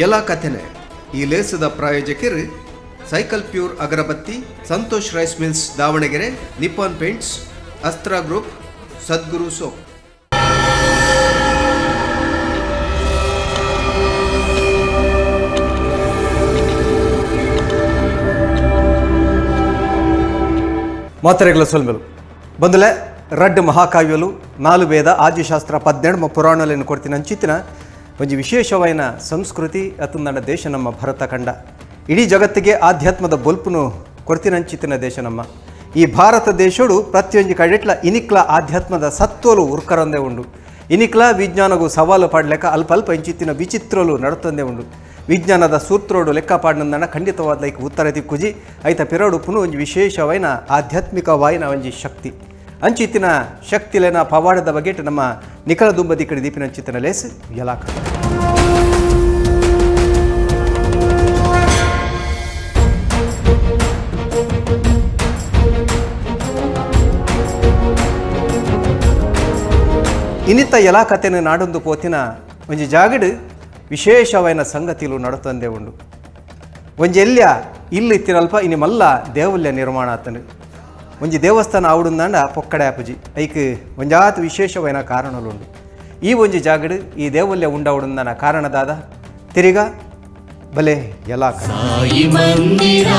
ಎಲ್ಲ ಕಥೆನೆ. ಈ ಲೇಸದ ಪ್ರಾಯೋಜಕರು cycle pure agarbatti, Santosh rice mills Davanagere, Nippon paints, Astra group, Sadguru soap. ಮಾತ್ರೆಗಳ ಸೊಲ್ಮೆಲು ಬಂದಲೆ ರಡ್ಡು ಮಹಾಕಾವ್ಯಲು 4 ವೇದ ಆದಿಶಾಸ್ತ್ರ 17 ಪುರಾಣಗಳನ್ನು ಕೊಡ್ತೀನಿ ಅಂಚಿತ್ತಿನ ಒಂದು ವಿಶೇಷವಾದ ಸಂಸ್ಕೃತಿ ಅತಂದಣ ದೇಶ ನಮ್ಮ ಭಾರತ ಖಂಡ. ಇಡೀ ಜಗತ್ತಿಗೆ ಆಧ್ಯಾತ್ಮದ ಬೊಲ್ಪುನು ಕೊಡ್ತೀನಿ ಅಂಚಿತ್ತಿನ ದೇಶ ನಮ್ಮ ಈ ಭಾರತ ದೇಶಡು ಪ್ರತಿಯೊಂದು ಕಡೆಟ್ಲ ಇನಿಕ್ಲ ಆಧ್ಯಾತ್ಮದ ಸತ್ವಲು ಉರ್ಕರಂದೇ ಉಂಡು. ಇನಿಕ್ಲ ವಿಜ್ಞಾನಗೂ ಸವಾಲು ಪಾಡ್ಲೆಕ್ಕ ಅಲ್ಪ ಇಂಚಿತ್ತಿನ ವಿಚಿತ್ರಲು ನಡುತ್ತಂದೇ ಉಂಡು. ವಿಜ್ಞಾನದ ಸೂತ್ರೋಡು ಲೆಕ್ಕಪಾಡಿನ ಖಂಡಿತವಾದ ಲೈಕ್ ಉತ್ತರ ದಿಕ್ಕುಜಿ ಐತ ಪಿರೋಡು ಪುನು ಒಂದು ವಿಶೇಷವಾಯಿನ ಆಧ್ಯಾತ್ಮಿಕವಾಯಿನ ಒಂಜಿ ಶಕ್ತಿ ಅಂಚಿತ್ತಿನ ಶಕ್ತಿಲೇನ ಪವಾಡದ ಬಗೆಟ್ ನಮ್ಮ ನಿಖಲ ದುಂಬದಿ ಕಡೆ ದೀಪಿನ ಅಂಚಿತ್ತಿನ ಲೇಸ್ ಯಲಾಕ. ಇನ್ನಿತ್ತ ಯಲಾಕತೆನ ನಾಡೊಂದು ಪೋತಿನ ಒಂಜಿ ಜಾಗಡ್ ವಿಶೇಷವಾದ ಸಂಗತಿಲು ನಡುತ್ತಂದೇ ಉಂಡು. ಒಂಜಿ ಎಲ್ಯ ಇಲ್ಲಿ ಇತ್ತಿನಲ್ಪ ಇನ್ನು ಮಲ್ಲ ದೇವಲ್ಯ ನಿರ್ಮಾಣ ಆತನು ಒಂಜಿ ದೇವಸ್ಥಾನ ಆವುಡುಂದಾಂಡ ಪೊಕ್ಕಡೆ ಆಪುಜಿ ಐಕ್ ಒಂಜಾತ್ ವಿಶೇಷವಾದ ಕಾರಣಲುಂಡು. ಈ ಒಂಜಿ ಜಾಗಡ್ ಈ ದೇವಲ್ಯ ಉಂಡಾವುಡುಂದಾನ ಕಾರಣದಾದ ತಿರಿಗ ಬಲೆ ಯಲಾಕ. ಸಾಯಿ ಮಂದಿರ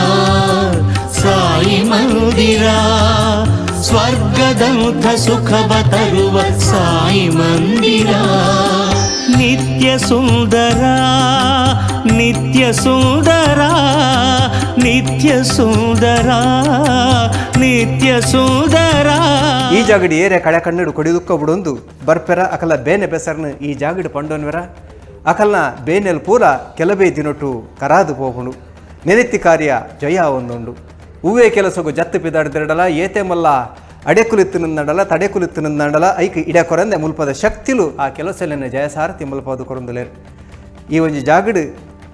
ಸಾಯಿ ಮಂದಿರ ಸ್ವರ್ಗದಂಥ ಸುಖವ ತರುವ ಸಾಯಿ ಮಂದಿರ. ನಿತ್ಯ ಸುಂದರ ನಿತ್ಯ ಸುಂದರ ನಿತ್ಯ ಸುಂದರ ನಿತ್ಯ ಸುಂದರ. ಈ ಜಾಗಡಿ ಏರೆ ಕಳೆ ಕಣ್ಣಡು ಕೊಡಿದುಕ್ಕ ಬಿಡೊಂದು ಬರ್ಪೆರ ಅಕಲ ಬೇನೆ ಬೆಸರ್ನ ಈ ಜಾಗಡಿ ಪಂಡೋನ್ವೆರ ಅಕಲ್ನ ಬೇನೆಲ್ ಪೂರ ಕೆಲವೇ ದಿನೊಟ್ಟು ಕರಾದು ಹೋಗುಂಡು. ನೆನೆತ್ತಿ ಕಾರ್ಯ ಜಯ ಒಂದುಂಡು. ಹೂವೇ ಕೆಲಸಗು ಜತ್ತು ಪಿದಾಡ್ದಿರಡಲ ಏತೆ ಮಲ್ಲ ಅಡೆಕುಲಿತ್ತು ನಿಂದಡಲ ತಡೆಕುಲಿತ್ತು ನಿಂದಡಲ ಐಕ್ ಇಡ ಕೊರಂದೆ ಮುಲ್ಪದ ಶಕ್ತಿಲು ಆ ಕೆಲಸಲೇನ ಜಯಸಾರತಿ ಮುಲ್ಪದು ಕೊರಂದುಲೇರು. ಈ ಒಂಜಿ ಜಾಗಡ್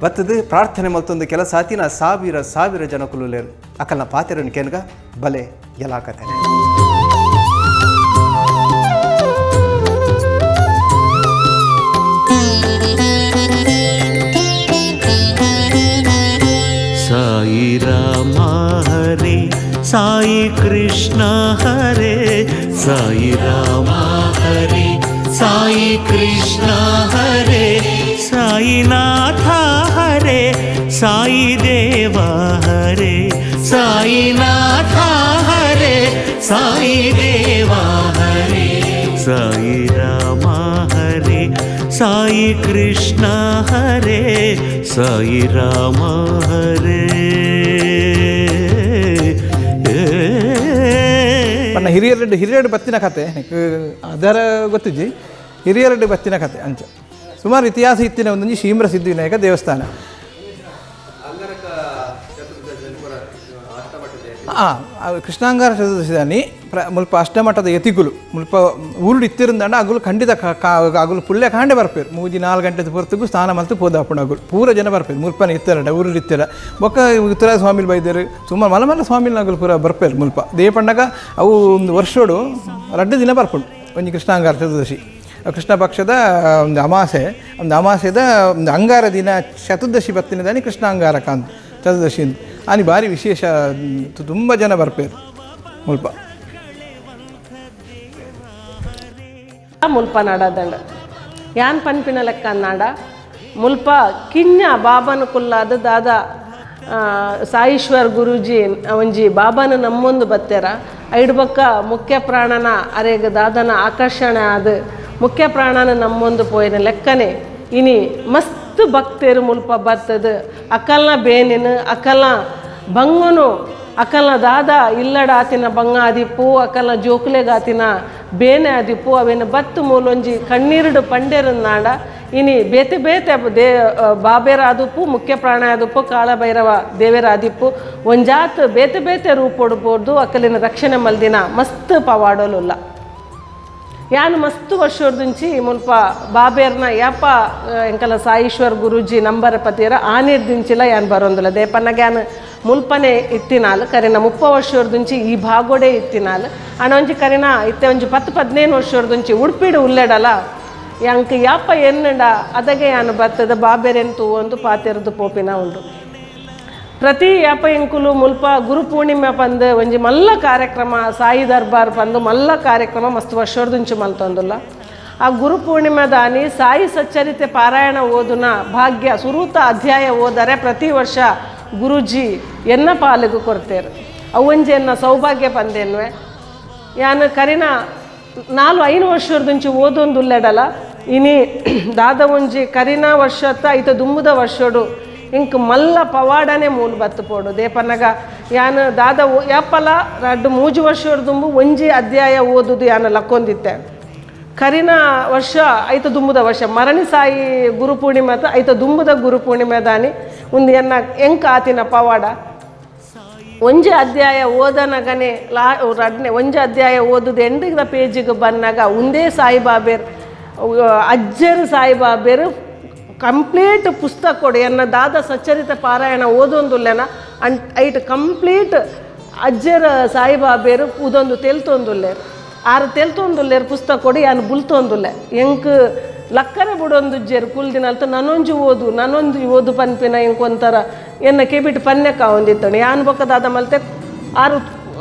ಬತ್ತದು ಪ್ರಾರ್ಥನೆ ಮಲ್ತೊಂದು ಕೆಲಸ ಆತಿನ ಸಾವಿರ ಜನಕುಲೇರು ಅಕಲ್ನ ಪಾತೆರನ್ನು ಕೆನ್ಗ ಬಲೆ ಯಲಾಕತೆ. ಸಾಯಿ ರಾಮ ಹರೇ ಸಾಯಿ ಕೃಷ್ಣ ಹರೇ ಸಾಯಿ ರಾಮ ಹರೇ ಸಾಯಿ ಕೃಷ್ಣ ಹರೇ ಸಾಯಿನಾಥ ಹರೇ ಸಾಯಿ ದೇವ ಹರೇ ಸಾಯಿನಾಥ ಹರೇ ಸಾಯಿ ದೇವ ಹರೇ ಸಾಯಿ ರಾಮ ಹರೇ ಸಾಯಿ ಕೃಷ್ಣ ಹರೇ ಸಾಯಿ ರಾಮ ಹರೇ. ಬಣ್ಣ ಹಿರಿಯರೆಡ್ಡು ಬತ್ತಿನ ಕತೆ ಅದರ ಗೊತ್ತಿಜ್ಜಿ ಹಿರಿಯರೆಡ್ಡು ಬತ್ತಿನ ಕತೆ ಅಂಚ ಸುಮಾರು ಇತಿಹಾಸ ಇತ್ತಿನ ಒಂದೊಂದು ಶೀಮ್ರ ಸಿದ್ಧಿವಿನಾಯಕ ದೇವಸ್ಥಾನ. ಕೃಷ್ಣಾಂಗಾರ ಚತುರ್ದಶಿದಾನಿ ಮುಲ್ಪ ಅಷ್ಟಮಠದ ಯತಿಗುಲು ಮುಲ್ಪ ಊರುಡು ಇತ್ತಿರಂದಂಡ ಅಗುಲು ಖಂಡಿತ ಅಗುಲು ಪುಳ್ಳೆ ಕಾಂಡೆ ಬರ್ಪೇರು 3-4 ಗಂಟೆ ಹೊರತಿಗೂ ಸ್ನಾನ ಮಲ್ತು ಪೋದಾಪುಣ ಅಗುಲು ಪೂರ ಜನ ಬರ್ಪೇರು ಮುಲ್ಪನ ಇತ್ತರಡ ಊರು ಇತ್ತರ ಬೊಕ್ಕ ಉತ್ತರ ಸ್ವಾಮಿಲ್ ಬೈದೇರು ಸುಮಾರು ಮಲಮಲ್ಲ ಸ್ವಾಮಿಲ್ ಅಗುಲು ಪೂರ ಬರ್ಪೇರು ಮುಲ್ಪ ದೇ ಪಂಡಗ ಅವು ಒಂದು ವರ್ಷೋಡು 2 ದಿನ ಬರ್ಕೊಂಡು ಒಂಜಿ ಕೃಷ್ಣಾಂಗಾರ ಚತುರ್ದಶಿ ಕೃಷ್ಣ ಪಕ್ಷದ ಒಂದು ಅಮಾಸೆದ ಒಂದು ಅಂಗಾರ ದಿನ ಚತುರ್ದಶಿ ಬತ್ತಿನ ದಾನಿ ಕೃಷ್ಣಾಂಗಾರ ಕಾಂತ್ ಚತುರ್ದಶಿ ಆನಿ ಭಾರಿ ವಿಶೇಷ ತುಂಬ ಜನ ಬರ್ಪೇರು ಮುಲ್ಪ ಮುಲ್ಪ ನಾಡದಂಡ ಯಾನ್ ಪನ್ಪಿನ ಲೆಕ್ಕ ನಾಡ ಮುಲ್ಪ ಕಿನ್ಯ ಬಾಬನ ಕುಲ್ಲಾದ ದಾದ ಸಾಯಿಶ್ವರ್ ಗುರೂಜಿ ಒಂಜಿ ಬಾಬನ ನಮ್ಮೊಂದು ಬತ್ತೆರ ಐಡು ಬಕ್ಕ ಮುಖ್ಯ ಪ್ರಾಣನ ಅರೆಗ ದಾದನ ಆಕರ್ಷಣೆ ಆದ ಮುಖ್ಯ ಪ್ರಾಣನ ನಮ್ಮೊಂದು ಪೋಯಿನ ಲೆಕ್ಕನೆ ಇನಿ ಮಸ್ತ್ ಭಕ್ತರು ಮುಲ್ಪ ಬತ್ತದ ಅಕಲ್ನ ಬೇನಿನ ಅಕಲ್ನ ಬಂಗುನು ಅಕಲ್ನ ದಾದ ಇಲ್ಲಡ ಆತಿನ ಬಂಗ ಆದಿಪ್ಪು ಅಕಲ್ನ ಜೋಕುಲೆಗಾತಿನ ಬೇನೆ ಆದಿಪ್ಪು ಅವೇನು ಬತ್ತು ಮೂಲೊಂಜಿ ಕಣ್ಣೀರುಡು ಪಂಡೇರನ್ನಾಡ ಇನಿ ಬೇತೆ ಬಾಬೇರ ಆದಿಪ್ಪು ಮುಖ್ಯ ಪ್ರಾಣ ಆದಿಪ್ಪು ಕಾಳಭೈರವ ದೇವೇರ ಆದಿಪ್ಪು ಒಂಜಾತ್ ಬೇತೆ ರೂಪೊಡ್ಬೋದು ಅಕಲಿನ ರಕ್ಷಣೆ ಮಲ್ದಿನ ಮಸ್ತ್ ಪವಾಡೋಲುಲ್ಲ ಯಾನು ಮಸ್ತ್ ವರ್ಷೋರ್ದುಂಚಿ ಮುಲ್ಪ ಬಾಬೇರ್ನ ಯಾಪ ಎಂಕಲ ಸಾಯಿಶ್ವರ್ ಗುರೂಜಿ ನಂಬರ್ ಪತಿಯರ ಆನಿರ್ದಿಂಚಿಲ್ಲ ಯಾನ್ ಬರೋಂದಿಲ್ಲ ದೇಪನ್ನಗ ಯಾನ್ ಮುಲ್ಪನೆ ಇತ್ತಿನಾಲ್ ಕರಿನ 30 ವರ್ಷೋರ್ದುಂಚಿ ಈ ಭಾಗೋಡೆ ಇತ್ತಿನಾಲ್ ಅಣ್ಣ ಒಂಜಿ ಕರಿನ ಇತ್ತೆ ಒಂಜಿ 10-15 ವರ್ಷೋರ್ದುಂಚಿ ಉಡುಪಿಡು ಉಲ್ಲೆಡಲ್ಲ ಯಾಂಕ್ ಯಾಪ ಎನ್ನಡ ಅದಗೆ ಯಾನು ಬರ್ತದ ಬಾಬೆರೆಂತು ಒಂದು ಪಾತೆರದು ಪೋಪಿನ ಉಂಡು. ಪ್ರತಿ ಯಾಪ ಎಂಕುಲು ಮುಲ್ಪ ಗುರು ಪೂರ್ಣಿಮೆ ಪಂದು ಒಂಜಿ ಮಲ್ಲ ಕಾರ್ಯಕ್ರಮ ಸಾಯಿ ದರ್ಬಾರ್ ಪಂದು ಮಲ್ಲ ಕಾರ್ಯಕ್ರಮ ಮಸ್ತ್ ವರ್ಷೋರ್ದುಂಚು ಮಲ್ತೊಂದುಲ್ಲ. ಆ ಗುರು ಪೂರ್ಣಿಮೆ ದಾನಿ ಸಾಯಿ ಸಚ್ಚರಿತೆ ಪಾರಾಯಣ ಓದುನ ಭಾಗ್ಯ ಸುರೂತ ಅಧ್ಯಾಯ ಓದರೆ ಪ್ರತಿ ವರ್ಷ ಗುರುಜಿ ಎನ್ನ ಪಾಲಿಗೆ ಕೊಡ್ತೇರು. ಅವಂಜಿ ಎನ್ನ ಸೌಭಾಗ್ಯ ಪಂದೇನ್ವೆ ಯಾನು ಕರಿನ 4-5 ವರ್ಷೋರ್ದುಂಚು ಓದೊಂದುಲ್ಲೆಡಲ ಇನಿ ದಾದ ಒಂಜಿ ಕರಿನ ವರ್ಷತ್ತ ಐತ ದುಂಬುದ ವರ್ಷೋಡು ಇಂಕ್ ಮಲ್ಲ ಪವಾಡನೆ ಮೂಲು ಬತ್ತು ಪೋಡು ದೇಪನ್ನಗ ಯಾನು ದಾದ ಯಾಪಲ 2-3 ವರ್ಷೋಡು ದುಂಬು ಒಂಜಿ ಅಧ್ಯಾಯ ಓದುದು ಯಾನು ಲಕ್ಕೊಂದಿತ್ತೆ. ಕರಿನ ವರ್ಷ ಐತ ದುಂಬುದ ವರ್ಷ ಮರಣಿ ಸಾಯಿ ಗುರು ಪೂರ್ಣಿಮೆ ಐತ ದುಂಬುದ ಗುರು ಪೂರ್ಣಿಮೆ ದಾನಿ ಒಂದು ಎನ್ನ ಎಂಕ ಆತಿನ ಪವಾಡ ಒಂಜಿ ಅಧ್ಯಾಯ ಓದನಗನೆ ಒಂಜಿ ಅಧ್ಯಾಯ ಓದುದು ಎಂಡಿದ ಪೇಜಿಗೆ ಬಂದಾಗ ಒಂದೇ ಸಾಯಿಬಾಬೇರ್ ಅಜ್ಜರು ಸಾಯಿಬಾಬೇರು ಕಂಪ್ಲೀಟ್ ಪುಸ್ತಕ ಕೊಡು ಎನ್ನ ದಾದ ಸಚ್ಚರಿತ ಪಾರಾಯಣ ಓದೊಂದುಲ್ಲೆನ ಐಟ್ ಕಂಪ್ಲೀಟ್ ಅಜ್ಜರ ಸಾಯಿಬಾಬೇರು ಉದೊಂದು ತೆಲ್ತೊಂದುಲ್ಲೇರು 6 ತೆಲ್ತೊಂದುಲ್ಲೇರು ಪುಸ್ತಕ ಕೊಡು ಯಾನು ಬುಲ್ತೊಂದುಲ್ಲೆ ಎಂಕ್ ಲಕ್ಕರೆ ಬಿಡೊಂದು ಜೇರು ಕುಲ್ದಿನ ಅಲ್ತ ನನ್ನೊಂಜಿ ಓದು ಪನ್ಪಿನ ಎಂಕೊಂಥರ ಎನ್ನ ಕೆಬಿಟ್ಟು ಪನ್ಯಕ್ಕ ಹೊಂದಿತ್ತಣೆ ಯಾನು ಬೊಕ್ಕದಾದ ಮಲ್ತೆ 6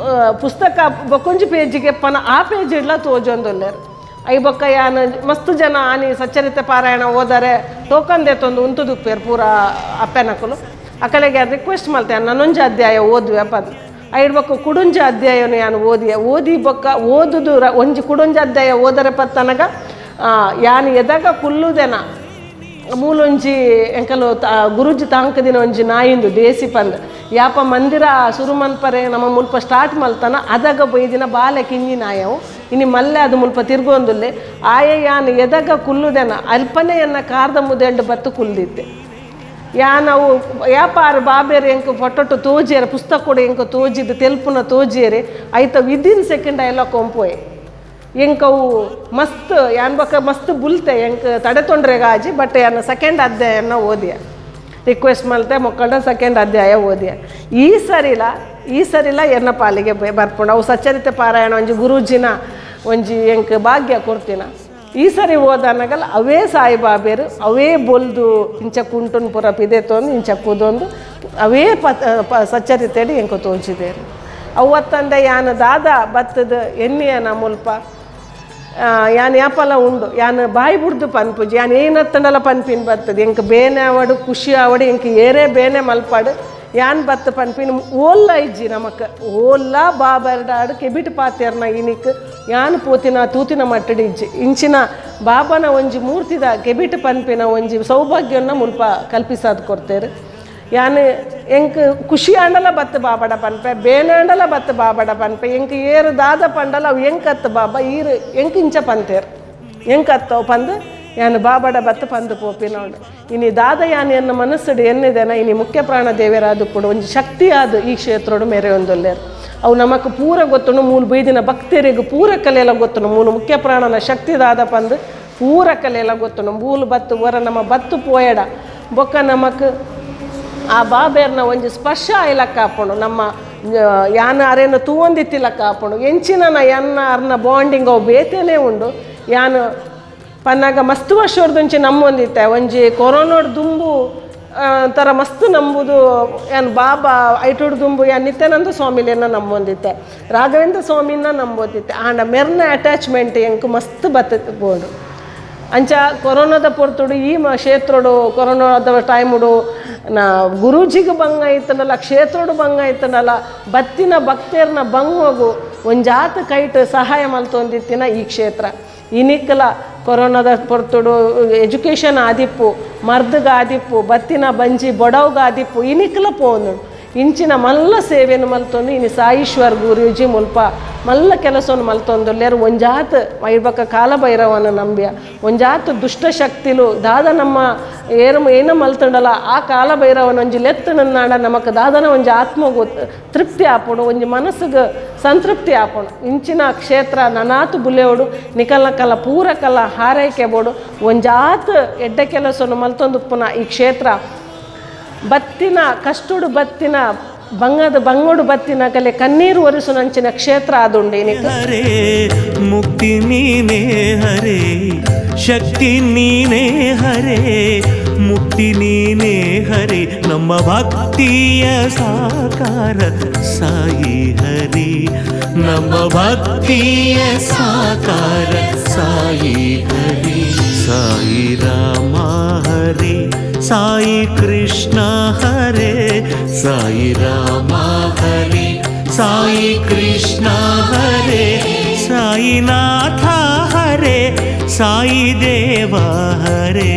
ಪುಸ್ತಕ ಬೊಕ್ಕೊಂಜಿ ಪೇಜಿಗೆ ಪನ ಆ ಪೇಜ್ ಇಡ್ಲ ತೋಜೊಂದುಲ್ಲೇರು ಐ ಬೊಕ್ಕ ಯಾನು ಮಸ್ತ್ ಜನ ಆನಿ ಸಚ್ಚರಿತ ಪಾರಾಯಣ ಓದರೆ ಟೋಕನ್ ದೇತೊಂದು ಉಂತುದುಪ್ಪೇರು ಪೂರ ಅಪ್ಪೆನಕಲು ಅಕಲೆಗೆ ರಿಕ್ವೆಸ್ಟ್ ಮಲ್ತೆ ನನ್ನೊಂಜಿ ಅಧ್ಯಾಯ ಓದುವೆ ಪದ ಐಡ್ ಬೊಕ್ಕ ಕುಡುಂಜ ಅಧ್ಯಾಯನು ಯಾನು ಓದಿ ಬೊಕ್ಕ ಓದುದು ಒಂಜಿ ಕುಡುಂಜ ಅಧ್ಯಾಯ ಓದರೆ ಪತ್ತನಗ ಯಾನು ಎದಾಗ ಕುಲ್ಲುದೆನ ಮೂಲೊಂಜಿ ಎಂಕಲು ಗುರುಜಿ ತಾಂಕದಿನ ಒಂಜಿ ನಾಯಿಂದು ದೇಸಿ ಪಂದ್ ಯಾಪ ಮಂದಿರ ಸುರು ಮಲ್ಪರೆ ನಮ್ಮ ಮುಲ್ಪ ಸ್ಟಾರ್ಟ್ ಮಲ್ತನ ಅದಾಗ ಬೈದಿನ ಬಾಲೆ ಕಿಂಜಿ ನಾಯವು ಇನ್ನು ಮಲ್ಲೆ ಅದು ಮುಲ್ಪ ತಿರ್ಗೊಂದುಲ್ಲೆ ಆಯ ಯಾನು ಎದಾಗ ಕುಲ್ಲುದೆನ ಅಲ್ಪನೆಯನ್ನ ಕಾರ್ದ ಮುದೆಂಡು ಬತ್ತು ಕುಲ್ದಿತ್ತೆ ಯಾನವು ಯಾಪಾರು ಬಾಬೇರು ಎಂಕ ಫೊಟೊಟ್ಟು ತೋಜಿಯರೆ ಪುಸ್ತಕ ಕೊಡು ಎಂಕ ತೋಜಿದ್ದು ತೆಲ್ಪುನ ತೋಜಿಯರೆ ಐತ ವಿದಿನ್ ಸೆಕೆಂಡ್ ಎಲ್ಲ ಕೊಂಪೋಯೆ ಎಂಕವು ಮಸ್ತ್ ಯಾನ್ ಬೊಕ್ಕ ಮಸ್ತ್ ಬುಲ್ತೆ ಎಂಕ್ ತಡೆ ತೊಂಡ್ರೆಗಾಜಿ ಬಟ್ ಯಾನು ಸೆಕೆಂಡ್ ಅಧ್ಯಾಯನ ಓದಿಯ ರಿಕ್ವೆಸ್ಟ್ ಮಲ್ತೆ ಮಕ್ಕಳ ಸೆಕೆಂಡ್ ಅಧ್ಯಾಯ ಓದಿಯ ಈ ಸರಿಲ ಎನ್ನ ಪಾಲಿಗೆ ಬರ್ಪುಂಡು ಅವು ಸಚ್ಚರಿತೆ ಪಾರಾಯಣ ಒಂಜಿ ಗುರೂಜಿನ ಒಂಜಿ ಎಂಕ್ ಭಾಗ್ಯ ಕೊಡ್ತೀನ ಈ ಸರಿ ಓದನಗಲ್ಲ ಅವೇ ಸಾಯಿಬಾಬೇರು ಅವೇ ಬೊಲ್ದು ಇಂಚ ಕುಂಟುನ್ ಪುರ ಪಿದೆ ತೊಂದು ಇಂಚ ಕೂದೊಂದು ಅವೇ ಸಚ್ಚರಿತೆಡಿ ಎಂಕ ತೋಚಿದೇರು ಅವತ್ತಂದೆ ಯಾನು ದಾದ ಬತ್ತದ ಎಣ್ಣೆಯನ ಮುಲ್ಪ ಯಾನು ಯಾಪಲ ಉಂಡು ಯಾನು ಬಾಯಿ ಬುಡ್ದು ಪನ್ಪುಜಿ ಯಾನು ಏನತ್ತಂಡಲ ಪನ್ಪಿನ್ ಬರ್ತದೆ ಎಂಕ ಬೇನೆ ಅವಡು ಖುಷಿ ಅವಡು ಎಂಕ ಏರೇ ಬೇನೆ ಮಲ್ಪಾಡು ಯಾನ್ ಬತ್ತ ಪನ್ಪಿನ್ ಓಲ್ಲ ಇಜ್ಜಿ ನಮಕ್ ಓಲ್ಲ ಬಾಬರ್ಡಾಡು ಕೆಬಿಟ್ ಪಾತ್ಯರ್ನ ಇನಿಕ್ ಯಾನ್ ಪೋತಿನ ತೂತಿನ ಮಟ್ಟಡಿ ಇಜ್ಜಿ ಇಂಚಿನ ಬಾಬನ ಒಂಜಿ ಮೂರ್ತಿದ ಕೆಬಿಟ್ ಪನ್ಪಿನ ಒಂಜಿ ಸೌಭಾಗ್ಯನ ಮುಲ್ಪ ಕಲ್ಪಿಸಾದ್ ಕೊಡ್ತೇರು ಯಾನು ಎಂಕ್ ಖುಷಿ ಅಂಡಲ ಬತ್ತು ಬಾಬಡ ಪನ್ಪೆ ಬೇನೆ ಅಂಡಲ ಬತ್ತು ಬಾಬಡ ಪನ್ಪೆ ಎಂಕ್ ಏರು ದಾದ ಪಂಡಲ ಅವು ಎಂಕತ್ತು ಬಾಬಾ ಈರು ಎಂಕ್ ಇಂಚ ಪಂತೇರು ಎಂಕತ್ತವು ಪಂದು ಯಾನು ಬಾಬಡ ಬತ್ತು ಪಂದು ಪೋಪಿನ ಉಂಡು ಇನಿ ದಾದ ಯಾನು ಎನ್ನ ಮನಸ್ಸಡು ಎನ್ನಿದೆನ ಇನಿ ಮುಖ್ಯ ಪ್ರಾಣ ದೇವರಾದು ಕೂಡ ಒಂಜಿ ಶಕ್ತಿ ಆದು ಈ ಕ್ಷೇತ್ರೋಡು ಮೆರೆಯೊಂದುಲ್ಲೇರು ಅವು ನಮಕ್ ಪೂರ ಗೊತ್ತುಂಡು ಮೂಲು ಬೈದಿನ ಭಕ್ತರಿಗೆ ಪೂರ ಕಲೆಯೆಲ್ಲ ಗೊತ್ತುಂಡು ಮೂಲು ಮುಖ್ಯ ಪ್ರಾಣನ ಶಕ್ತಿ ದಾದ ಪಂದು ಪೂರ ಕಲೆಯೆಲ್ಲ ಗೊತ್ತುಂಡು ಮೂಲು ಬತ್ತು ವರ ನಮ್ಮ ಬತ್ತು ಪೋಯಡ ಬೊಕ್ಕ ನಮಕ್ ಆ ಬಾಬೇರ್ನ ಒಂಜಿ ಸ್ಪರ್ಶ ಆಯ್ಲಕ್ಕ ಹಾಪುಂಡು ನಮ್ಮ ಯಾನ ಅರೇನು ತೂವೊಂದಿತ್ತಿಲಕ್ಕ ಹಾಪುಂಡು ಎಂಚಿನ ಎನ್ನ ಅರ್ನ ಬಾಂಡಿಂಗ್ ಅವು ಬೇತೇನೆ ಉಂಡು ಯಾನು ಪನ್ನಾಗ ಮಸ್ತ್ ವರ್ಷೋರ್ದುಂಚಿ ನಮ್ಮೊಂದಿತ್ತೆ ಒಂಜಿ ಕೊರೋನಾಡ್ ದುಂಬು ಥರ ಮಸ್ತ್ ನಂಬುದು ಏನು ಬಾಬಾ ಐಟೋಡ್ ದುಂಬು ಯಾನ್ ನಿತ್ಯಾನಂದ ಸ್ವಾಮಿಲೇನ ನಂಬೊಂದಿತ್ತೆ ರಾಘವೇಂದ್ರ ಸ್ವಾಮಿನ ನಂಬೋದಿತ್ತೆ ಆಂಡ ಮೆರ್ನ ಅಟ್ಯಾಚ್ಮೆಂಟ್ ಎಂಕ್ ಮಸ್ತ್ ಬತ್ತ ಬೋಡು ಅಂಚ ಕೊರೋನಾದ ಪೊರ್ತುಡು ಈ ಕ್ಷೇತ್ರೋಡು ಕೊರೋನಾದ ಟೈಮುಡು ನಾ ಗುರೂಜಿಗೆ ಬಂಗ ಆಯ್ತನಲ್ಲ ಕ್ಷೇತ್ರೋಡು ಬಂಗ ಆಯ್ತನಲ್ಲ ಬತ್ತಿನ ಭಕ್ತರ್ನ ಬಂಗ್ ಹೋಗು ಒಂಜಾತ ಕೈಟ್ ಸಹಾಯ ಮಲ್ತೊಂದಿತ್ತಿನ ಈ ಕ್ಷೇತ್ರ ಇನಿಕ್ಕಲ ಕೊರೋನಾದ ಪೊರ್ತುಡು ಎಜುಕೇಷನ್ ಆದಿಪ್ಪು ಮರ್ದಗ ಆದಿಪ್ಪು ಬತ್ತಿನ ಬಂಜಿ ಬೊಡವ್ಗ ಆದಿಪ್ಪು ಇನಿಕ್ಕಲ ಪೋನು ಇಂಚಿನ ಮಲ್ಲ ಸೇವೆಯನ್ನು ಮಲ್ತೊಂದು ಇನಿ ಸಾಯೀಶ್ವರ್ ಗುರೂಜಿ ಮುಲ್ಪ ಮಲ್ಲ ಕೆಲಸವನ್ನು ಮಲ್ತೊಂದುಲ್ಲೇರು ಒಂಜಾತ್ ಇರ್ಬಕ್ಕ ಕಾಲಭೈರವನ ನಂಬ್ಯ ಒಂಜಾತ್ ದುಷ್ಟಶಕ್ತಿಲು ದಾದ ನಮ್ಮ ಏನ ಮಲ್ತಂಡಲ್ಲ ಆ ಕಾಲಭೈರವನ ಒಂಜಿ ಲೆತ್ತನಾಡ ನಮಕ್ ದಾದನ ಒಂಜಿ ಆತ್ಮಗೂ ತೃಪ್ತಿ ಆಪುಡು ಒಂಜಿ ಮನಸ್ಸಿಗೆ ಸಂತೃಪ್ತಿ ಆಪುಡು ಇಂಚಿನ ಕ್ಷೇತ್ರ ನನಾತು ಬುಲೆಯೋಡು ನಿಕಲ್ನಕಲ್ಲ ಪೂರಕಲ್ಲ ಹಾರೈಕೆ ಬೋಡು ಒಂಜಾತ್ ಎಡ್ಡೆ ಕೆಲಸವನ್ನು ಮಲ್ತೊಂದು ಪುನಃ ಈ ಕ್ಷೇತ್ರ ಬತ್ತಿನ ಕಷ್ಟುಡು ಬತ್ತಿನ ಬಂಗೋಡು ಬತ್ತಿನ ಕಲೆ ಕಣ್ಣೀರು ಒರೆಸುನಂಚಿನ ಕ್ಷೇತ್ರ ಆದುಂಡು ಏನಿಗೆ ಹರೇ ಮುಕ್ತಿ ನೀನೇ ಹರೇ ಶಕ್ತಿ ನೀನೇ ಹರೇ ಮುಕ್ತಿ ನೀನೇ ಹರೇ ನಮ್ಮ ಭಕ್ತಿಯ ಸಾಕಾರ ಸಾಯಿ ಹರೇ ನಮ್ಮ ಭಕ್ತಿಯ ಸಾಕಾರ ಸಾಯಿ ಹರೇ ಸಾಯಿ ರಾಮ ಹರೇ ಸಾಯಿ ಕೃಷ್ಣ ಹರೇ ಸಾಯಿ ರಾಮ ಹರೇ ಸಾಯಿ ಕೃಷ್ಣ ಹರೇ ಸಾಯಿನಾಥ ಹರೇ ಸಾಯಿ ದೇವ ಹರೇ